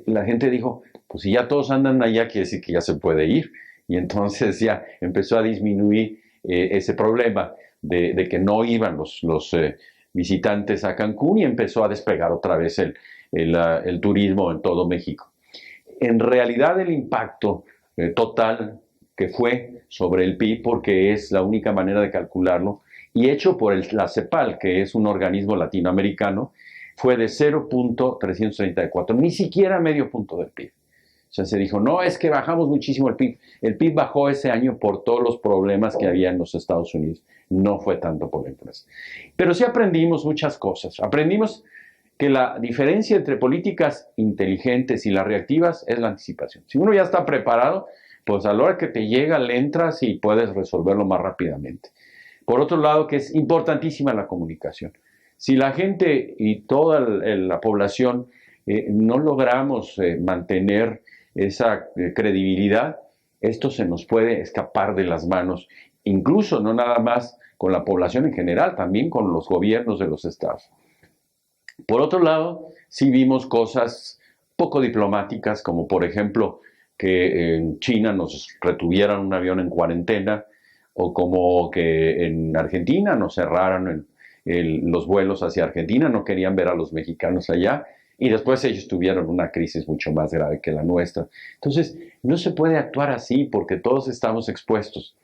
La gente dijo, pues si ya todos andan allá, quiere decir que ya se puede ir. Y entonces ya empezó a disminuir ese problema de que no iban los visitantes a Cancún y empezó a despegar otra vez el turismo en todo México. En realidad el impacto total que fue sobre el PIB, porque es la única manera de calcularlo, y hecho por la CEPAL, que es un organismo latinoamericano, fue de 0.334, ni siquiera medio punto del PIB. O sea, se dijo, no, es que bajamos muchísimo el PIB. El PIB bajó ese año por todos los problemas que había en los Estados Unidos. No fue tanto por la inflación. Pero sí aprendimos muchas cosas. Aprendimos que la diferencia entre políticas inteligentes y las reactivas es la anticipación. Si uno ya está preparado, pues a la hora que te llega, le entras y puedes resolverlo más rápidamente. Por otro lado, que es importantísima la comunicación. Si la gente y toda la población no logramos mantener esa credibilidad, esto se nos puede escapar de las manos, incluso no nada más con la población en general, también con los gobiernos de los estados. Por otro lado, sí vimos cosas poco diplomáticas, como por ejemplo que en China nos retuvieran un avión en cuarentena, o como que en Argentina nos cerraran los vuelos hacia Argentina, no querían ver a los mexicanos allá, y después ellos tuvieron una crisis mucho más grave que la nuestra. Entonces, no se puede actuar así porque todos estamos expuestos.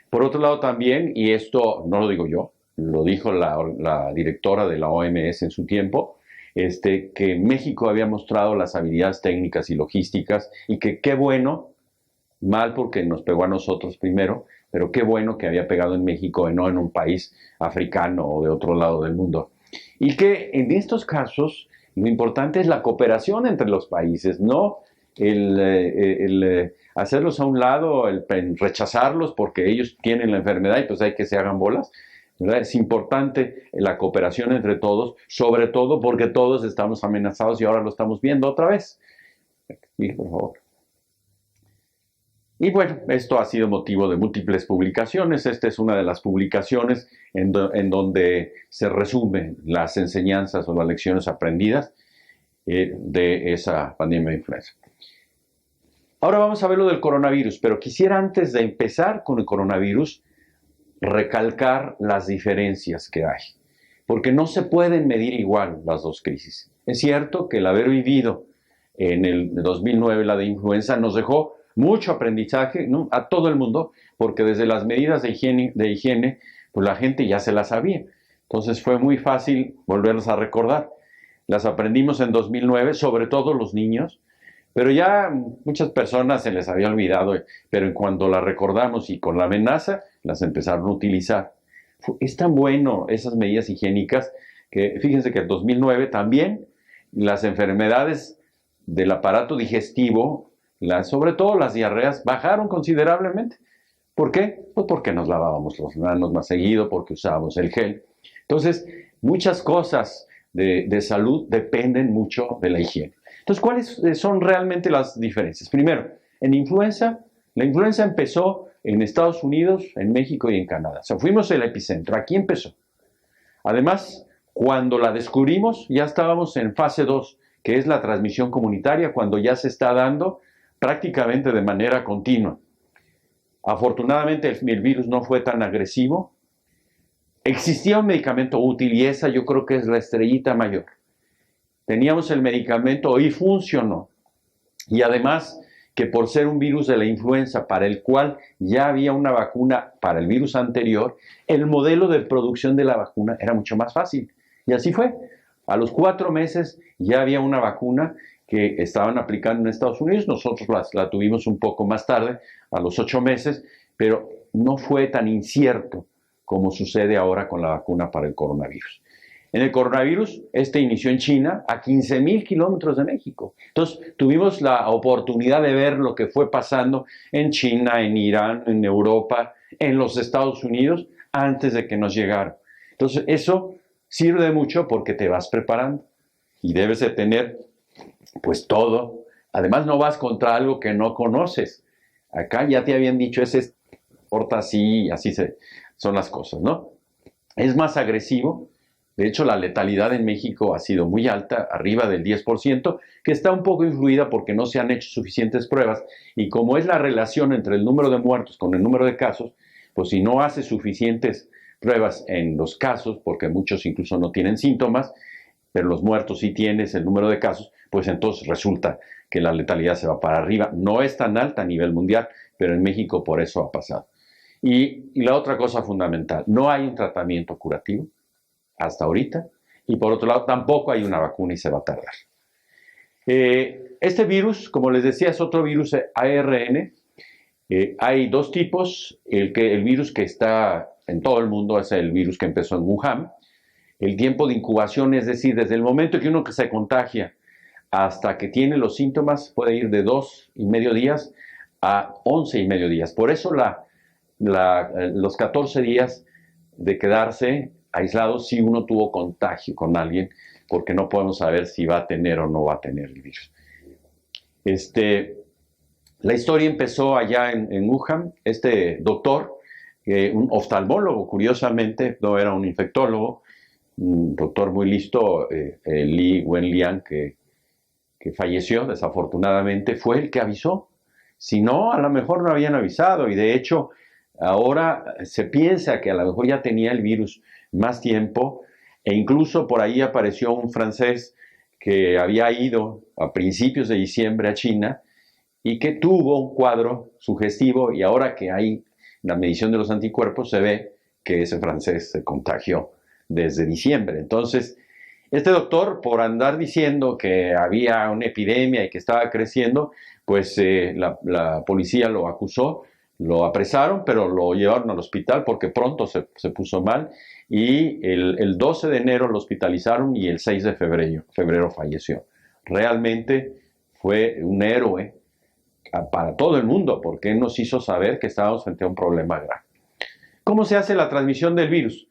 Por otro lado también, y esto no lo digo yo, lo dijo la directora de la OMS en su tiempo, que México había mostrado las habilidades técnicas y logísticas y que qué bueno, mal porque nos pegó a nosotros primero, pero qué bueno que había pegado en México y no en un país africano o de otro lado del mundo. Y que en estos casos lo importante es la cooperación entre los países, no el hacerlos a un lado, el rechazarlos porque ellos tienen la enfermedad y pues hay que se hagan bolas, ¿verdad? Es importante la cooperación entre todos, sobre todo porque todos estamos amenazados y ahora lo estamos viendo otra vez. Sí, por favor. Y bueno, esto ha sido motivo de múltiples publicaciones. Esta es una de las publicaciones en donde se resumen las enseñanzas o las lecciones aprendidas de esa pandemia de influenza. Ahora vamos a ver lo del coronavirus, pero quisiera antes de empezar con el coronavirus recalcar las diferencias que hay, porque no se pueden medir igual las dos crisis. Es cierto que el haber vivido en el 2009 la de influenza nos dejó mucho aprendizaje, ¿no?, a todo el mundo, porque desde las medidas de higiene, pues la gente ya se las sabía. Entonces fue muy fácil volverlas a recordar. Las aprendimos en 2009, sobre todo los niños, pero ya muchas personas se les había olvidado, pero en cuanto las recordamos y con la amenaza, las empezaron a utilizar. Es tan bueno esas medidas higiénicas que fíjense que en 2009 también las enfermedades del aparato digestivo, sobre todo las diarreas, bajaron considerablemente. ¿Por qué? Pues porque nos lavábamos las manos más seguido, porque usábamos el gel. Entonces, muchas cosas de salud dependen mucho de la higiene. Entonces, ¿cuáles son realmente las diferencias? Primero, en influenza, la influenza empezó en Estados Unidos, en México y en Canadá. O sea, fuimos el epicentro, aquí empezó. Además, cuando la descubrimos, ya estábamos en fase 2, que es la transmisión comunitaria, cuando ya se está dando prácticamente de manera continua. Afortunadamente el virus no fue tan agresivo. Existía un medicamento útil y esa yo creo que es la estrellita mayor. Teníamos el medicamento y funcionó. Y además que por ser un virus de la influenza para el cual ya había una vacuna para el virus anterior, el modelo de producción de la vacuna era mucho más fácil. Y así fue. A los 4 meses ya había una vacuna que estaban aplicando en Estados Unidos. Nosotros la tuvimos un poco más tarde, a los 8 meses, pero no fue tan incierto como sucede ahora con la vacuna para el coronavirus. En el coronavirus, inició en China, a 15,000 kilómetros de México. Entonces, tuvimos la oportunidad de ver lo que fue pasando en China, en Irán, en Europa, en los Estados Unidos, antes de que nos llegara. Entonces, eso sirve mucho porque te vas preparando y debes de tener, pues, todo. Además, no vas contra algo que no conoces. Acá ya te habían dicho, ese porta así, así son las cosas, ¿no? Es más agresivo. De hecho, la letalidad en México ha sido muy alta, arriba del 10%, que está un poco influida porque no se han hecho suficientes pruebas. Y como es la relación entre el número de muertos con el número de casos, pues si no hace suficientes pruebas en los casos, porque muchos incluso no tienen síntomas, pero los muertos sí tienes el número de casos, pues entonces resulta que la letalidad se va para arriba. No es tan alta a nivel mundial, pero en México por eso ha pasado. Y la otra cosa fundamental, no hay un tratamiento curativo hasta ahorita, y por otro lado tampoco hay una vacuna y se va a tardar. Este virus, como les decía, es otro virus ARN. Hay 2 tipos. El virus que está en todo el mundo es el virus que empezó en Wuhan. El tiempo de incubación, es decir, desde el momento que uno que se contagia hasta que tiene los síntomas, puede ir de 2,5 días a 11,5 días. Por eso los 14 días de quedarse aislados si uno tuvo contagio con alguien, porque no podemos saber si va a tener o no va a tener el virus. La historia empezó allá en Wuhan. Este doctor, un oftalmólogo, curiosamente, no era un infectólogo, un doctor muy listo, Li Wenliang, que falleció desafortunadamente, fue el que avisó. Si no, a lo mejor no habían avisado, y de hecho ahora se piensa que a lo mejor ya tenía el virus más tiempo, e incluso por ahí apareció un francés que había ido a principios de diciembre a China y que tuvo un cuadro sugestivo, y ahora que hay la medición de los anticuerpos se ve que ese francés se contagió desde diciembre. Entonces, este doctor, por andar diciendo que había una epidemia y que estaba creciendo, pues la policía lo acusó, lo apresaron, pero lo llevaron al hospital porque pronto se puso mal, y el 12 de enero lo hospitalizaron y el 6 de febrero falleció. Realmente fue un héroe para todo el mundo, porque él nos hizo saber que estábamos frente a un problema grave. ¿Cómo se hace la transmisión del virus?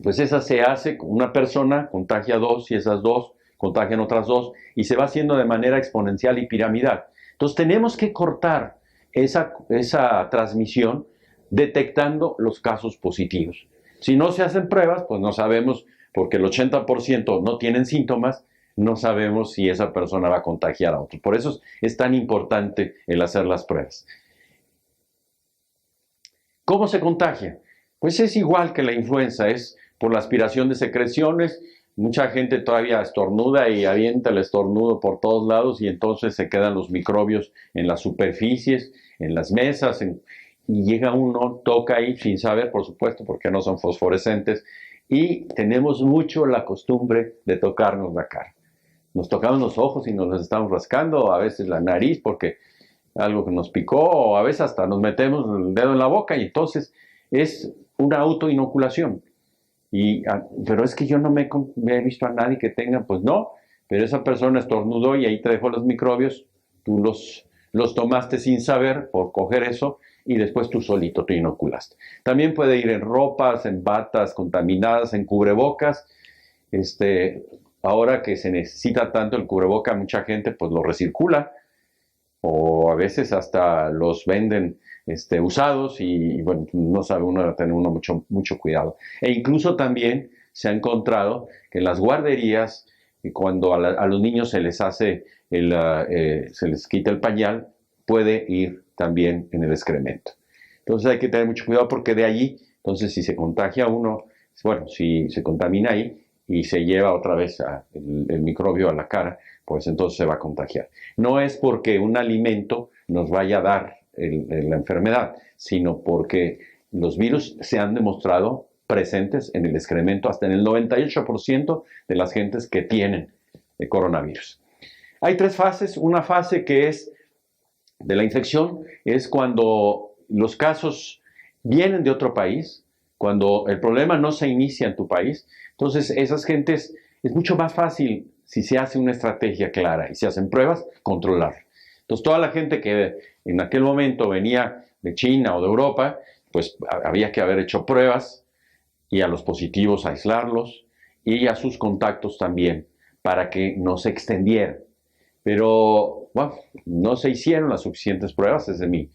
Pues esa se hace con una persona, contagia 2 y esas 2 contagian otras 2 y se va haciendo de manera exponencial y piramidal. Entonces tenemos que cortar esa transmisión detectando los casos positivos. Si no se hacen pruebas, pues no sabemos, porque el 80% no tienen síntomas, no sabemos si esa persona va a contagiar a otro. Por eso es tan importante el hacer las pruebas. ¿Cómo se contagia? Pues es igual que la influenza, es por la aspiración de secreciones. Mucha gente todavía estornuda y avienta el estornudo por todos lados, y entonces se quedan los microbios en las superficies, en las mesas, y llega uno, toca ahí sin saber, por supuesto, porque no son fosforescentes, y tenemos mucho la costumbre de tocarnos la cara. Nos tocamos los ojos y nos los estamos rascando, a veces la nariz porque algo que nos picó, o a veces hasta nos metemos el dedo en la boca, y entonces es una autoinoculación. Pero es que yo no me he visto a nadie que tenga, pues no, pero esa persona estornudó y ahí te dejó los microbios, tú los tomaste sin saber por coger eso, y después tú solito te inoculaste. También puede ir en ropas, en batas contaminadas, en cubrebocas. Ahora que se necesita tanto el cubreboca, mucha gente pues lo recircula, o a veces hasta los venden usados, y bueno, no sabe uno, debe tener uno mucho cuidado. E incluso también se ha encontrado que en las guarderías, cuando a los niños se les hace se les quita el pañal, puede ir también en el excremento. Entonces hay que tener mucho cuidado porque de allí, entonces si se contagia uno, bueno, si se contamina ahí y se lleva otra vez el microbio a la cara, pues entonces se va a contagiar. No es porque un alimento nos vaya a dar la enfermedad, sino porque los virus se han demostrado presentes en el excremento hasta en el 98% de las gentes que tienen el coronavirus. Hay tres fases. Una fase que es de la infección, es cuando los casos vienen de otro país, cuando el problema no se inicia en tu país. Entonces, esas gentes es mucho más fácil, si se hace una estrategia clara y se hacen pruebas, controlar. Entonces, toda la gente que en aquel momento venía de China o de Europa, pues había que haber hecho pruebas y a los positivos aislarlos y a sus contactos también para que no se extendieran. Pero bueno, no se hicieron las suficientes pruebas desde mi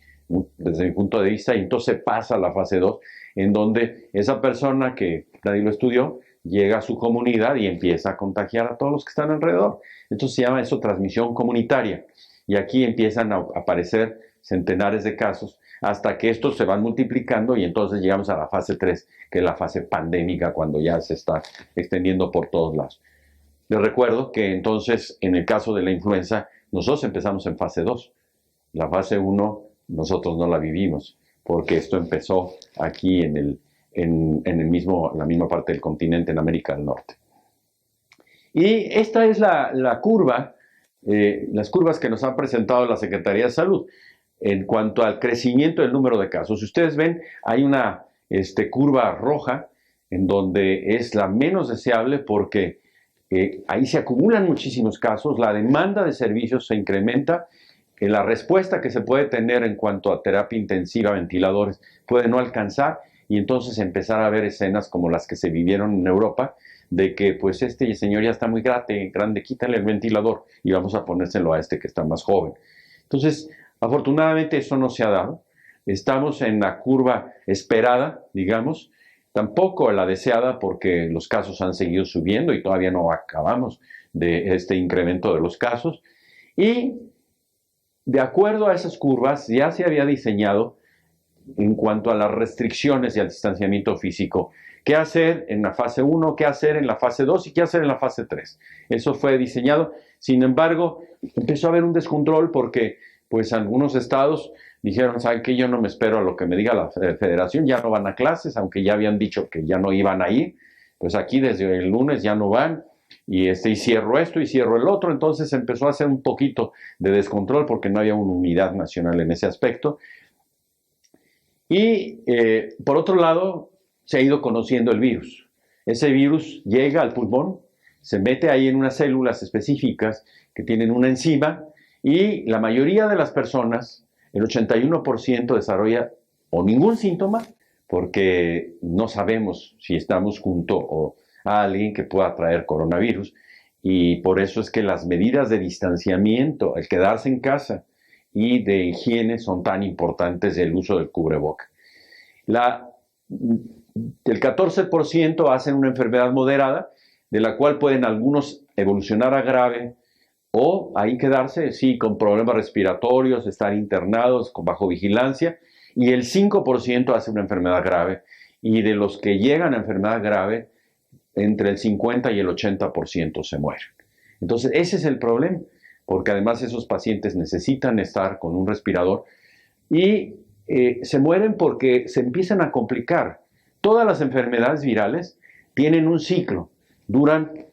punto de vista y entonces pasa a la fase 2 en donde esa persona que nadie lo estudió llega a su comunidad y empieza a contagiar a todos los que están alrededor. Entonces se llama eso transmisión comunitaria y aquí empiezan a aparecer centenares de casos hasta que estos se van multiplicando y entonces llegamos a la fase 3, que es la fase pandémica, cuando ya se está extendiendo por todos lados. Les recuerdo que entonces, en el caso de la influenza, nosotros empezamos en fase 2. La fase 1 nosotros no la vivimos, porque esto empezó aquí en la misma parte del continente, en América del Norte. Y esta es la curva, las curvas que nos ha presentado la Secretaría de Salud en cuanto al crecimiento del número de casos. Si ustedes ven, hay una curva roja en donde es la menos deseable porque ahí se acumulan muchísimos casos, la demanda de servicios se incrementa, la respuesta que se puede tener en cuanto a terapia intensiva, ventiladores, puede no alcanzar y entonces empezar a ver escenas como las que se vivieron en Europa, de que pues este señor ya está muy grande, quítale el ventilador y vamos a ponérselo a este que está más joven. Entonces, afortunadamente eso no se ha dado, estamos en la curva esperada, digamos, tampoco la deseada porque los casos han seguido subiendo y todavía no acabamos de este incremento de los casos. Y de acuerdo a esas curvas ya se había diseñado en cuanto a las restricciones y al distanciamiento físico, qué hacer en la fase 1, qué hacer en la fase 2 y qué hacer en la fase 3. Eso fue diseñado. Sin embargo, empezó a haber un descontrol porque pues algunos estados dijeron, ¿saben qué? Yo no me espero a lo que me diga la federación, ya no van a clases, aunque ya habían dicho que ya no iban a ir, pues aquí desde el lunes ya no van, y cierro esto y cierro el otro, entonces empezó a hacer un poquito de descontrol porque no había una unidad nacional en ese aspecto. Y por otro lado, se ha ido conociendo el virus. Ese virus llega al pulmón, se mete ahí en unas células específicas que tienen una enzima, y la mayoría de las personas, el 81% desarrolla o ningún síntoma, porque no sabemos si estamos junto a alguien que pueda traer coronavirus, y por eso es que las medidas de distanciamiento, el quedarse en casa y de higiene son tan importantes, el uso del cubreboca. El 14% hacen una enfermedad moderada, de la cual pueden algunos evolucionar a grave, o ahí quedarse, sí, con problemas respiratorios, estar internados bajo vigilancia, y el 5% hace una enfermedad grave, y de los que llegan a enfermedad grave, entre el 50 y el 80% se mueren. Entonces, ese es el problema, porque además esos pacientes necesitan estar con un respirador, y se mueren porque se empiezan a complicar. Todas las enfermedades virales tienen un ciclo, duran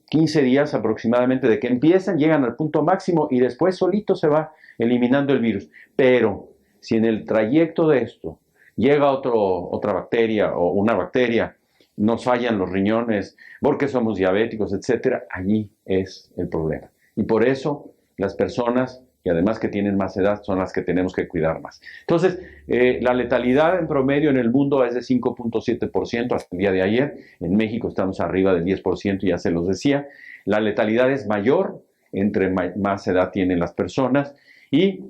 15 días aproximadamente de que empiezan, llegan al punto máximo y después solito se va eliminando el virus. Pero si en el trayecto de esto llega otra bacteria o una bacteria, nos fallan los riñones porque somos diabéticos, etcétera, allí es el problema. Y por eso las personas, y además que tienen más edad, son las que tenemos que cuidar más. Entonces, la letalidad en promedio en el mundo es de 5.7% hasta el día de ayer. En México estamos arriba del 10%, ya se los decía. La letalidad es mayor entre más edad tienen las personas y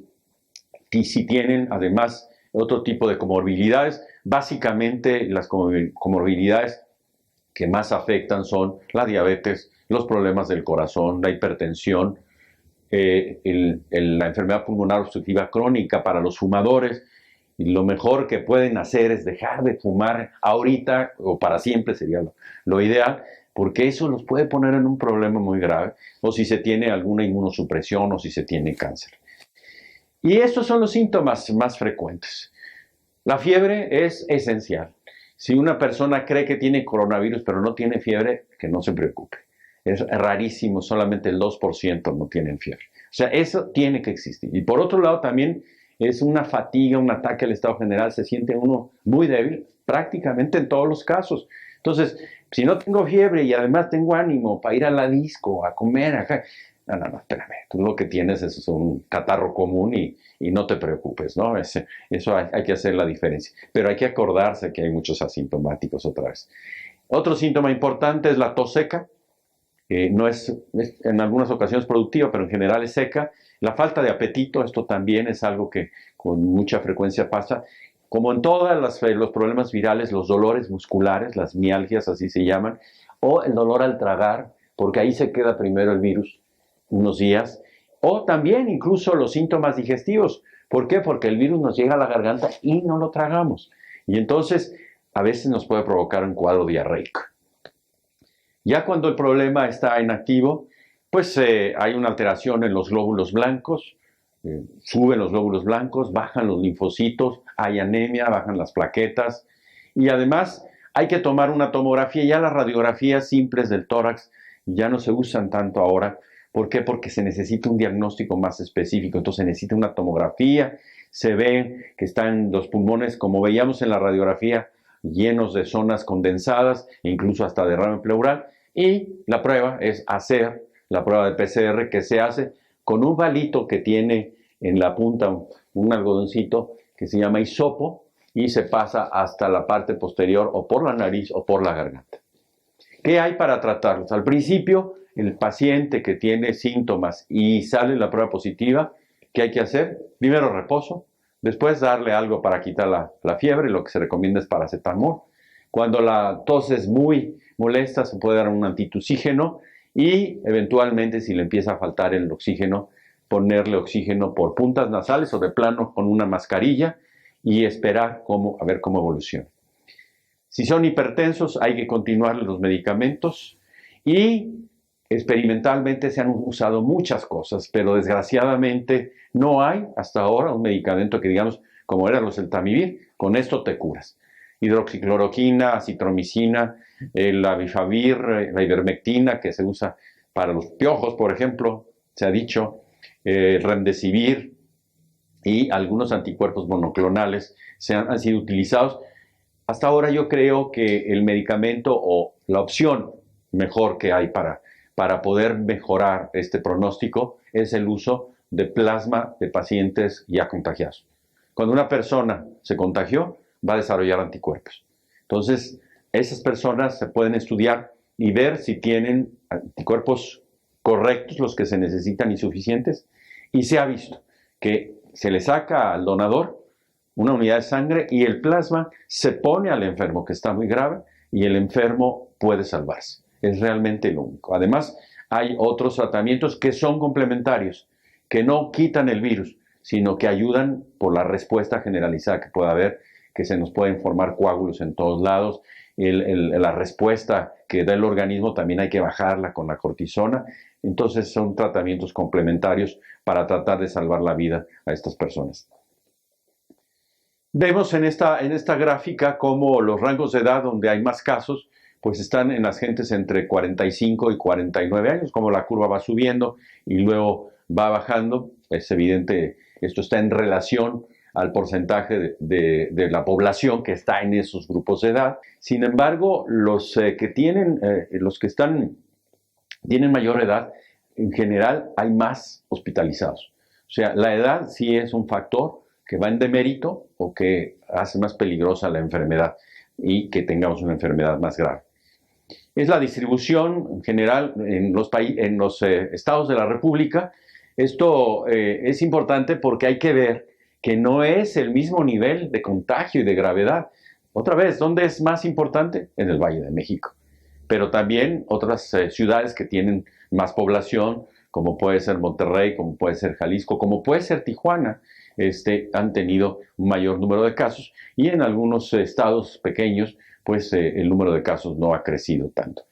si tienen además otro tipo de comorbilidades. Básicamente las comorbilidades que más afectan son la diabetes, los problemas del corazón, la hipertensión, la enfermedad pulmonar obstructiva crónica para los fumadores Y lo mejor que pueden hacer es dejar de fumar ahorita o para siempre sería lo ideal, porque eso los puede poner en un problema muy grave, o si se tiene alguna inmunosupresión o si se tiene cáncer. Y estos son los síntomas más frecuentes. La fiebre es esencial. Si una persona cree que tiene coronavirus pero no tiene fiebre, que no se preocupe. Es rarísimo, solamente el 2% no tienen fiebre. O sea, eso tiene que existir. Y por otro lado también es una fatiga, un ataque al estado general, se siente uno muy débil prácticamente en todos los casos. Entonces, si no tengo fiebre y además tengo ánimo para ir a la disco, a comer, acá, no, espérame, tú lo que tienes es un catarro común y no te preocupes, ¿no? Eso hay que hacer la diferencia. Pero hay que acordarse que hay muchos asintomáticos otra vez. Otro síntoma importante es la tos seca. No es en algunas ocasiones productiva, pero en general es seca. La falta de apetito, esto también es algo que con mucha frecuencia pasa. Como en todos los problemas virales, los dolores musculares, las mialgias, así se llaman, o el dolor al tragar, porque ahí se queda primero el virus unos días, o también incluso los síntomas digestivos. ¿Por qué? Porque el virus nos llega a la garganta y no lo tragamos. Y entonces a veces nos puede provocar un cuadro diarreico. Ya cuando el problema está en activo, pues hay una alteración en los glóbulos blancos, suben los glóbulos blancos, bajan los linfocitos, hay anemia, bajan las plaquetas y además hay que tomar una tomografía. Ya las radiografías simples del tórax ya no se usan tanto ahora. ¿Por qué? Porque se necesita un diagnóstico más específico, entonces se necesita una tomografía, se ven que están los pulmones, como veíamos en la radiografía, llenos de zonas condensadas, incluso hasta derrame pleural, y la prueba es hacer la prueba de PCR que se hace con un balito que tiene en la punta un algodoncito que se llama hisopo y se pasa hasta la parte posterior o por la nariz o por la garganta. ¿Qué hay para tratarlos? Al principio, el paciente que tiene síntomas y sale la prueba positiva, ¿qué hay que hacer? Primero reposo, después darle algo para quitar la fiebre, lo que se recomienda es paracetamol. Cuando la tos es muy molesta, se puede dar un antitusígeno y eventualmente, si le empieza a faltar el oxígeno, ponerle oxígeno por puntas nasales o de plano con una mascarilla y esperar a ver cómo evoluciona. Si son hipertensos, hay que continuar los medicamentos y experimentalmente se han usado muchas cosas, pero desgraciadamente no hay hasta ahora un medicamento que digamos, como era los Eltamivir, con esto te curas. Hidroxicloroquina, acitromicina, la Bifavir, la ivermectina que se usa para los piojos, por ejemplo, se ha dicho, Remdesivir y algunos anticuerpos monoclonales han sido utilizados. Hasta ahora yo creo que el medicamento o la opción mejor que hay para poder mejorar este pronóstico es el uso de plasma de pacientes ya contagiados. Cuando una persona se contagió, va a desarrollar anticuerpos. Entonces, esas personas se pueden estudiar y ver si tienen anticuerpos correctos, los que se necesitan y suficientes, y se ha visto que se le saca al donador una unidad de sangre y el plasma se pone al enfermo que está muy grave y el enfermo puede salvarse. Es realmente lo único. Además, hay otros tratamientos que son complementarios, que no quitan el virus, sino que ayudan por la respuesta generalizada que pueda haber, que se nos pueden formar coágulos en todos lados. La respuesta que da el organismo también hay que bajarla con la cortisona. Entonces son tratamientos complementarios para tratar de salvar la vida a estas personas. Vemos en esta gráfica cómo los rangos de edad donde hay más casos, pues están en las gentes entre 45 y 49 años, como la curva va subiendo y luego va bajando. Es evidente, esto está en relación al porcentaje de la población que está en esos grupos de edad. Sin embargo, los que tienen mayor edad, en general hay más hospitalizados. O sea, la edad sí es un factor que va en demérito o que hace más peligrosa la enfermedad y que tengamos una enfermedad más grave. Es la distribución en general en los estados de la República. Esto es importante porque hay que ver que no es el mismo nivel de contagio y de gravedad. Otra vez, ¿dónde es más importante? En el Valle de México. Pero también otras ciudades que tienen más población, como puede ser Monterrey, como puede ser Jalisco, como puede ser Tijuana, han tenido un mayor número de casos, y en algunos estados pequeños, pues el número de casos no ha crecido tanto.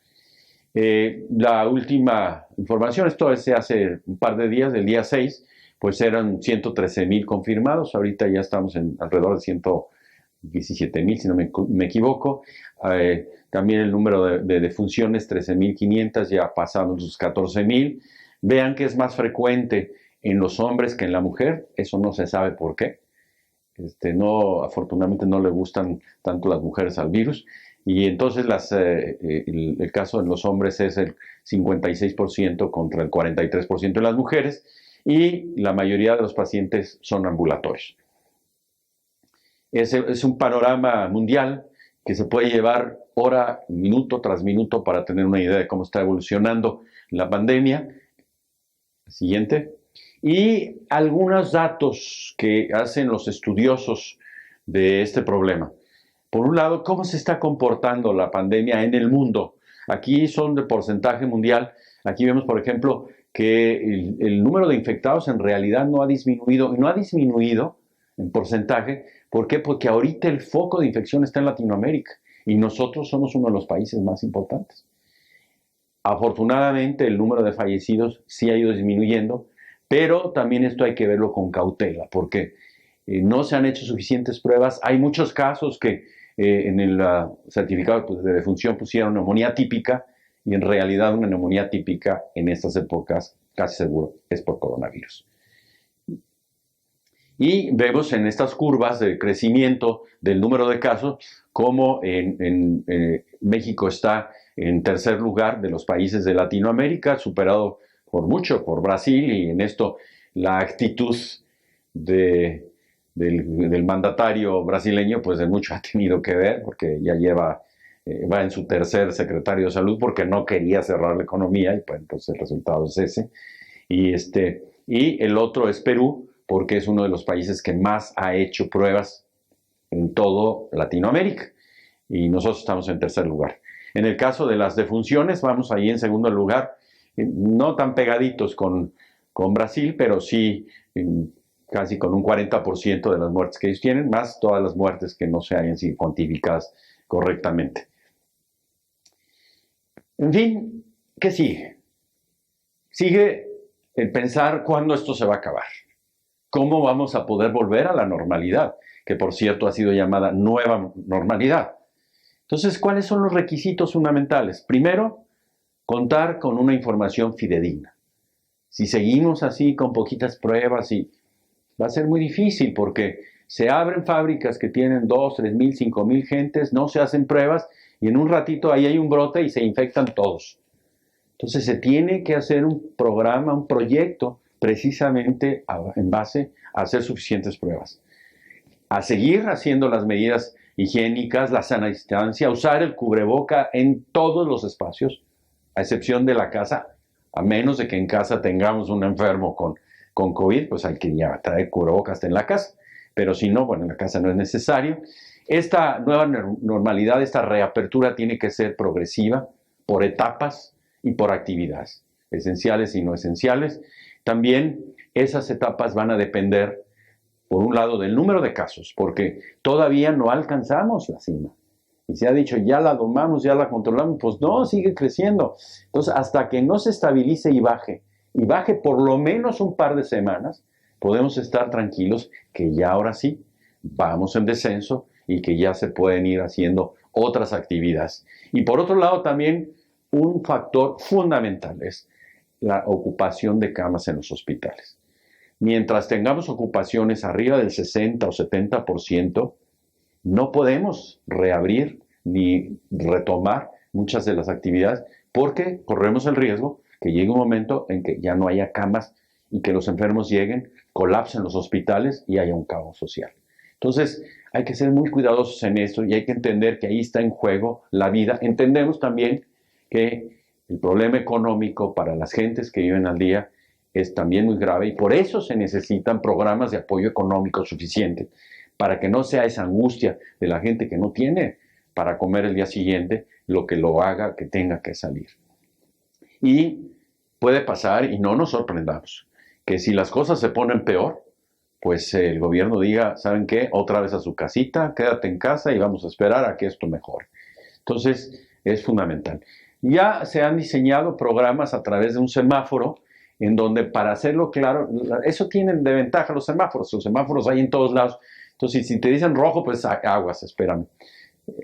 La última información, esto es hace un par de días, el día 6, pues eran 113,000 confirmados, ahorita ya estamos en alrededor de 117,000, si no me equivoco. También el número de defunciones, 13,500, ya pasaron sus 14,000. Vean que es más frecuente en los hombres que en la mujer, eso no se sabe por qué. Afortunadamente no le gustan tanto las mujeres al virus, y entonces el caso en los hombres es el 56% contra el 43% en las mujeres, y la mayoría de los pacientes son ambulatorios. Es un panorama mundial que se puede llevar hora, minuto tras minuto para tener una idea de cómo está evolucionando la pandemia. Siguiente. Y algunos datos que hacen los estudiosos de este problema. Por un lado, ¿cómo se está comportando la pandemia en el mundo? Aquí son de porcentaje mundial. Aquí vemos, por ejemplo, que el número de infectados en realidad no ha disminuido, y no ha disminuido en porcentaje. ¿Por qué? Porque ahorita el foco de infección está en Latinoamérica, y nosotros somos uno de los países más importantes. Afortunadamente, el número de fallecidos sí ha ido disminuyendo, pero también esto hay que verlo con cautela, porque no se han hecho suficientes pruebas. Hay muchos casos que en el certificado de defunción pusieron neumonía típica, y en realidad una neumonía típica en estas épocas, casi seguro, es por coronavirus. Y vemos en estas curvas de crecimiento del número de casos cómo en México está en tercer lugar de los países de Latinoamérica, superado por mucho por Brasil, y en esto la actitud del mandatario brasileño pues de mucho ha tenido que ver, porque ya va en su tercer secretario de salud, porque no quería cerrar la economía, y pues entonces el resultado es ese. Y el otro es Perú, porque es uno de los países que más ha hecho pruebas en todo Latinoamérica, y nosotros estamos en tercer lugar. En el caso de las defunciones, vamos ahí en segundo lugar, no tan pegaditos con Brasil, pero sí casi con un 40% de las muertes que ellos tienen, más todas las muertes que no se hayan sido cuantificadas correctamente. En fin, ¿qué sigue? Sigue el pensar cuándo esto se va a acabar. ¿Cómo vamos a poder volver a la normalidad? Que por cierto ha sido llamada nueva normalidad. Entonces, ¿cuáles son los requisitos fundamentales? Primero, contar con una información fidedigna. Si seguimos así con poquitas pruebas, va a ser muy difícil, porque se abren fábricas que tienen 2, 3,000, 5,000 gentes, no se hacen pruebas, y en un ratito ahí hay un brote y se infectan todos. Entonces se tiene que hacer un programa, un proyecto, precisamente en base a hacer suficientes pruebas. A seguir haciendo las medidas higiénicas, la sana distancia, usar el cubreboca en todos los espacios, a excepción de la casa, a menos de que en casa tengamos un enfermo con COVID, pues hay que ya traer cubrebocas en la casa, pero si no, bueno, en la casa no es necesario. Esta nueva normalidad, esta reapertura tiene que ser progresiva, por etapas y por actividades, esenciales y no esenciales. También esas etapas van a depender, por un lado, del número de casos, porque todavía no alcanzamos la cima. Y se ha dicho, ya la domamos, ya la controlamos, pues no, sigue creciendo. Entonces, hasta que no se estabilice y baje por lo menos un par de semanas, podemos estar tranquilos que ya ahora sí vamos en descenso, y que ya se pueden ir haciendo otras actividades. Y por otro lado, también un factor fundamental es la ocupación de camas en los hospitales. Mientras tengamos ocupaciones arriba del 60 o 70%, no podemos reabrir ni retomar muchas de las actividades, porque corremos el riesgo que llegue un momento en que ya no haya camas y que los enfermos lleguen, colapsen los hospitales y haya un caos social. Entonces, hay que ser muy cuidadosos en esto, y hay que entender que ahí está en juego la vida. Entendemos también que el problema económico para las gentes que viven al día es también muy grave, y por eso se necesitan programas de apoyo económico suficientes, para que no sea esa angustia de la gente que no tiene para comer el día siguiente lo que lo haga que tenga que salir. Y puede pasar y no nos sorprendamos. Que si las cosas se ponen peor, pues el gobierno diga, ¿saben qué? Otra vez a su casita, quédate en casa y vamos a esperar a que esto mejore. Entonces, es fundamental. Ya se han diseñado programas a través de un semáforo en donde, para hacerlo claro, eso tienen de ventaja los semáforos hay en todos lados. Entonces, si te dicen rojo, pues aguas, espérame.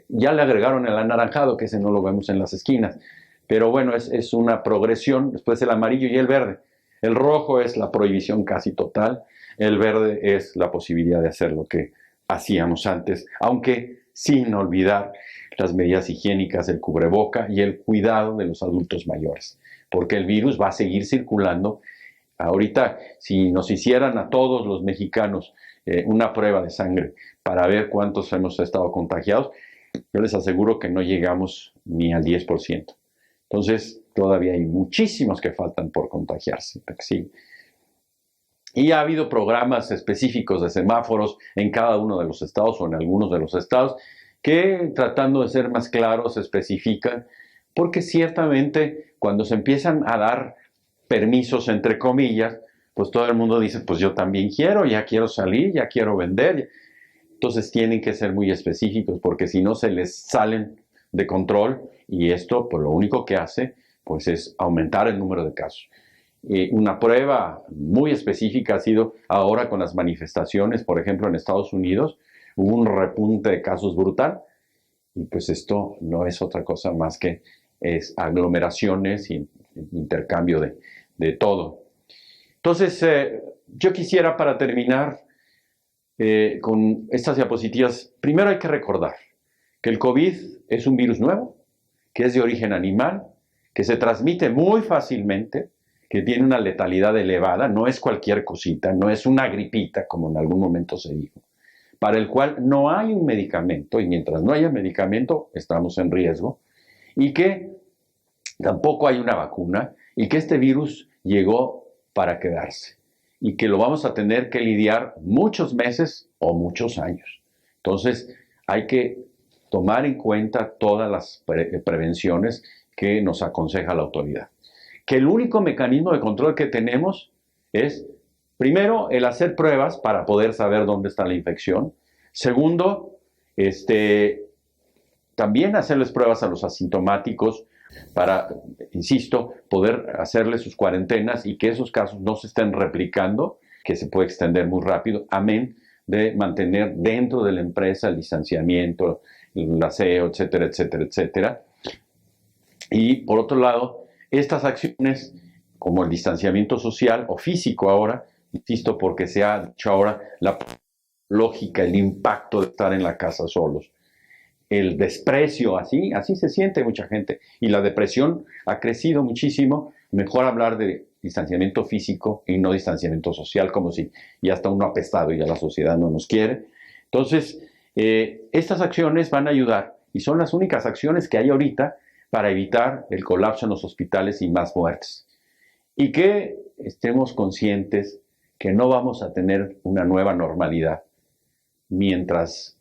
Ya le agregaron el anaranjado, que ese no lo vemos en las esquinas. Pero bueno, es una progresión, después el amarillo y el verde. El rojo es la prohibición casi total, el verde es la posibilidad de hacer lo que hacíamos antes, aunque sin olvidar las medidas higiénicas, el cubreboca y el cuidado de los adultos mayores, porque el virus va a seguir circulando. Ahorita, si nos hicieran a todos los mexicanos una prueba de sangre para ver cuántos hemos estado contagiados, yo les aseguro que no llegamos ni al 10%. Entonces, todavía hay muchísimos que faltan por contagiarse. Sí. Y ha habido programas específicos de semáforos en cada uno de los estados o en algunos de los estados que, tratando de ser más claros, especifican, porque ciertamente cuando se empiezan a dar permisos, entre comillas, pues todo el mundo dice, pues yo también quiero, ya quiero salir, ya quiero vender. Entonces tienen que ser muy específicos porque si no se les salen de control y esto pues lo único que hace pues es aumentar el número de casos. Una prueba muy específica ha sido ahora con las manifestaciones, por ejemplo en Estados Unidos, hubo un repunte de casos brutal y pues esto no es otra cosa más que es aglomeraciones y intercambio de todo. Entonces yo quisiera para terminar con estas diapositivas, primero hay que recordar que el COVID es un virus nuevo, que es de origen animal, que se transmite muy fácilmente, que tiene una letalidad elevada, no es cualquier cosita, no es una gripita, como en algún momento se dijo, para el cual no hay un medicamento, y mientras no haya medicamento, estamos en riesgo, y que tampoco hay una vacuna, y que este virus llegó para quedarse, y que lo vamos a tener que lidiar muchos meses o muchos años. Entonces, hay que tomar en cuenta todas las prevenciones que nos aconseja la autoridad. Que el único mecanismo de control que tenemos es, primero, el hacer pruebas para poder saber dónde está la infección. Segundo, también hacerles pruebas a los asintomáticos para, insisto, poder hacerles sus cuarentenas y que esos casos no se estén replicando, que se puede extender muy rápido, amén de mantener dentro de la empresa el distanciamiento, el aseo, etcétera, etcétera, etcétera. Y por otro lado, estas acciones, como el distanciamiento social o físico ahora, insisto, porque se ha dicho ahora la lógica, el impacto de estar en la casa solos, el desprecio, así se siente mucha gente, y la depresión ha crecido muchísimo. Mejor hablar de distanciamiento físico y no distanciamiento social, como si ya está uno apestado y ya la sociedad no nos quiere. Entonces, estas acciones van a ayudar, y son las únicas acciones que hay ahorita para evitar el colapso en los hospitales y más muertes. Y que estemos conscientes que no vamos a tener una nueva normalidad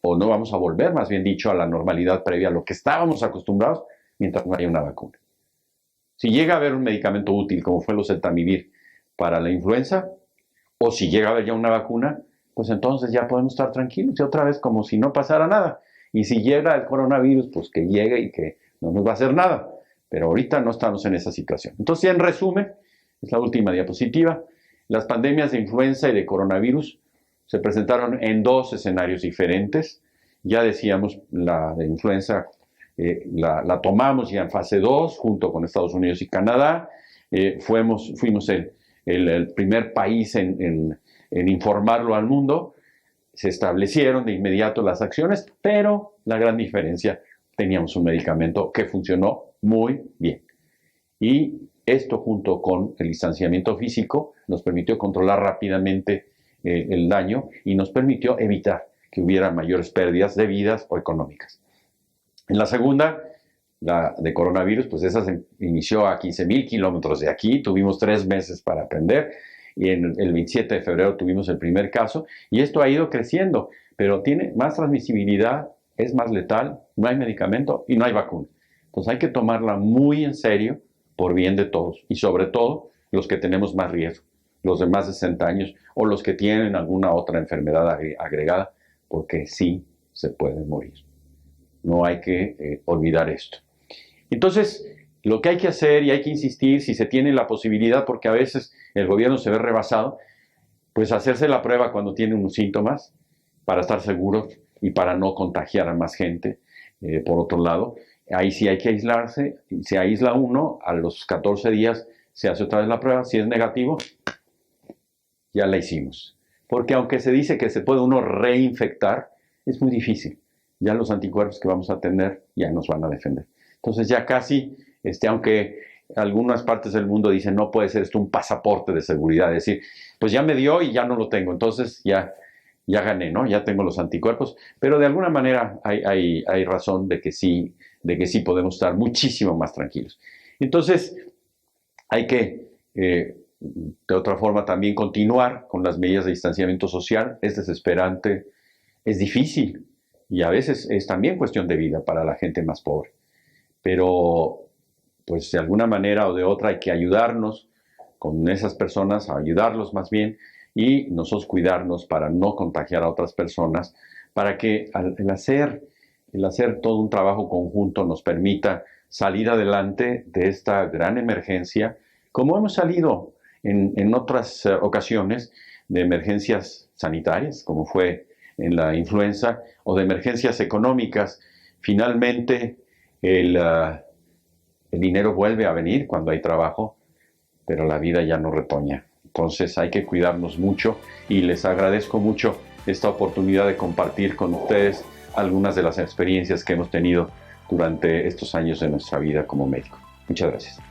o no vamos a volver, más bien dicho, a la normalidad previa, a lo que estábamos acostumbrados, mientras no haya una vacuna. Si llega a haber un medicamento útil, como fue el oseltamivir para la influenza, o si llega a haber ya una vacuna, pues entonces ya podemos estar tranquilos y otra vez como si no pasara nada. Y si llega el coronavirus, pues que llegue y que no nos va a hacer nada. Pero ahorita no estamos en esa situación. Entonces, en resumen, es la última diapositiva, las pandemias de influenza y de coronavirus se presentaron en dos escenarios diferentes. Ya decíamos, la de influenza la tomamos ya en fase 2 junto con Estados Unidos y Canadá. Fuimos el primer país en informarlo al mundo. Se establecieron de inmediato las acciones, pero la gran diferencia, teníamos un medicamento que funcionó muy bien. Y esto, junto con el distanciamiento físico, nos permitió controlar rápidamente el daño y nos permitió evitar que hubiera mayores pérdidas de vidas o económicas. En la segunda, la de coronavirus, pues esa se inició a 15,000 kilómetros de aquí, tuvimos 3 meses para aprender, y en el 27 de febrero tuvimos el primer caso, y esto ha ido creciendo, pero tiene más transmisibilidad, es más letal, no hay medicamento y no hay vacuna. Entonces hay que tomarla muy en serio, por bien de todos y sobre todo los que tenemos más riesgo, los de más de 60 años o los que tienen alguna otra enfermedad agregada, porque sí se pueden morir. No hay que olvidar esto. Entonces, lo que hay que hacer y hay que insistir, si se tiene la posibilidad, porque a veces el gobierno se ve rebasado, pues hacerse la prueba cuando tiene unos síntomas para estar seguros y para no contagiar a más gente. Por otro lado, ahí sí hay que aislarse, se aísla uno, a los 14 días se hace otra vez la prueba, si es negativo, ya la hicimos. Porque aunque se dice que se puede uno reinfectar, es muy difícil. Ya los anticuerpos que vamos a tener ya nos van a defender. Entonces ya casi, aunque algunas partes del mundo dicen no puede ser esto un pasaporte de seguridad, es decir, pues ya me dio y ya no lo tengo, entonces ya gané, ¿no? Ya tengo los anticuerpos, pero de alguna manera hay razón de que sí podemos estar muchísimo más tranquilos. Entonces hay que, de otra forma, también continuar con las medidas de distanciamiento social. Es desesperante, es difícil y a veces es también cuestión de vida para la gente más pobre. Pero, pues de alguna manera o de otra hay que ayudarnos con esas personas, ayudarlos más bien, y nosotros cuidarnos para no contagiar a otras personas, para que el hacer todo un trabajo conjunto nos permita salir adelante de esta gran emergencia, como hemos salido en otras ocasiones de emergencias sanitarias, como fue en la influenza, o de emergencias económicas. Finalmente, el dinero vuelve a venir cuando hay trabajo, pero la vida ya no retoña. Entonces hay que cuidarnos mucho y les agradezco mucho esta oportunidad de compartir con ustedes algunas de las experiencias que hemos tenido durante estos años de nuestra vida como médico. Muchas gracias.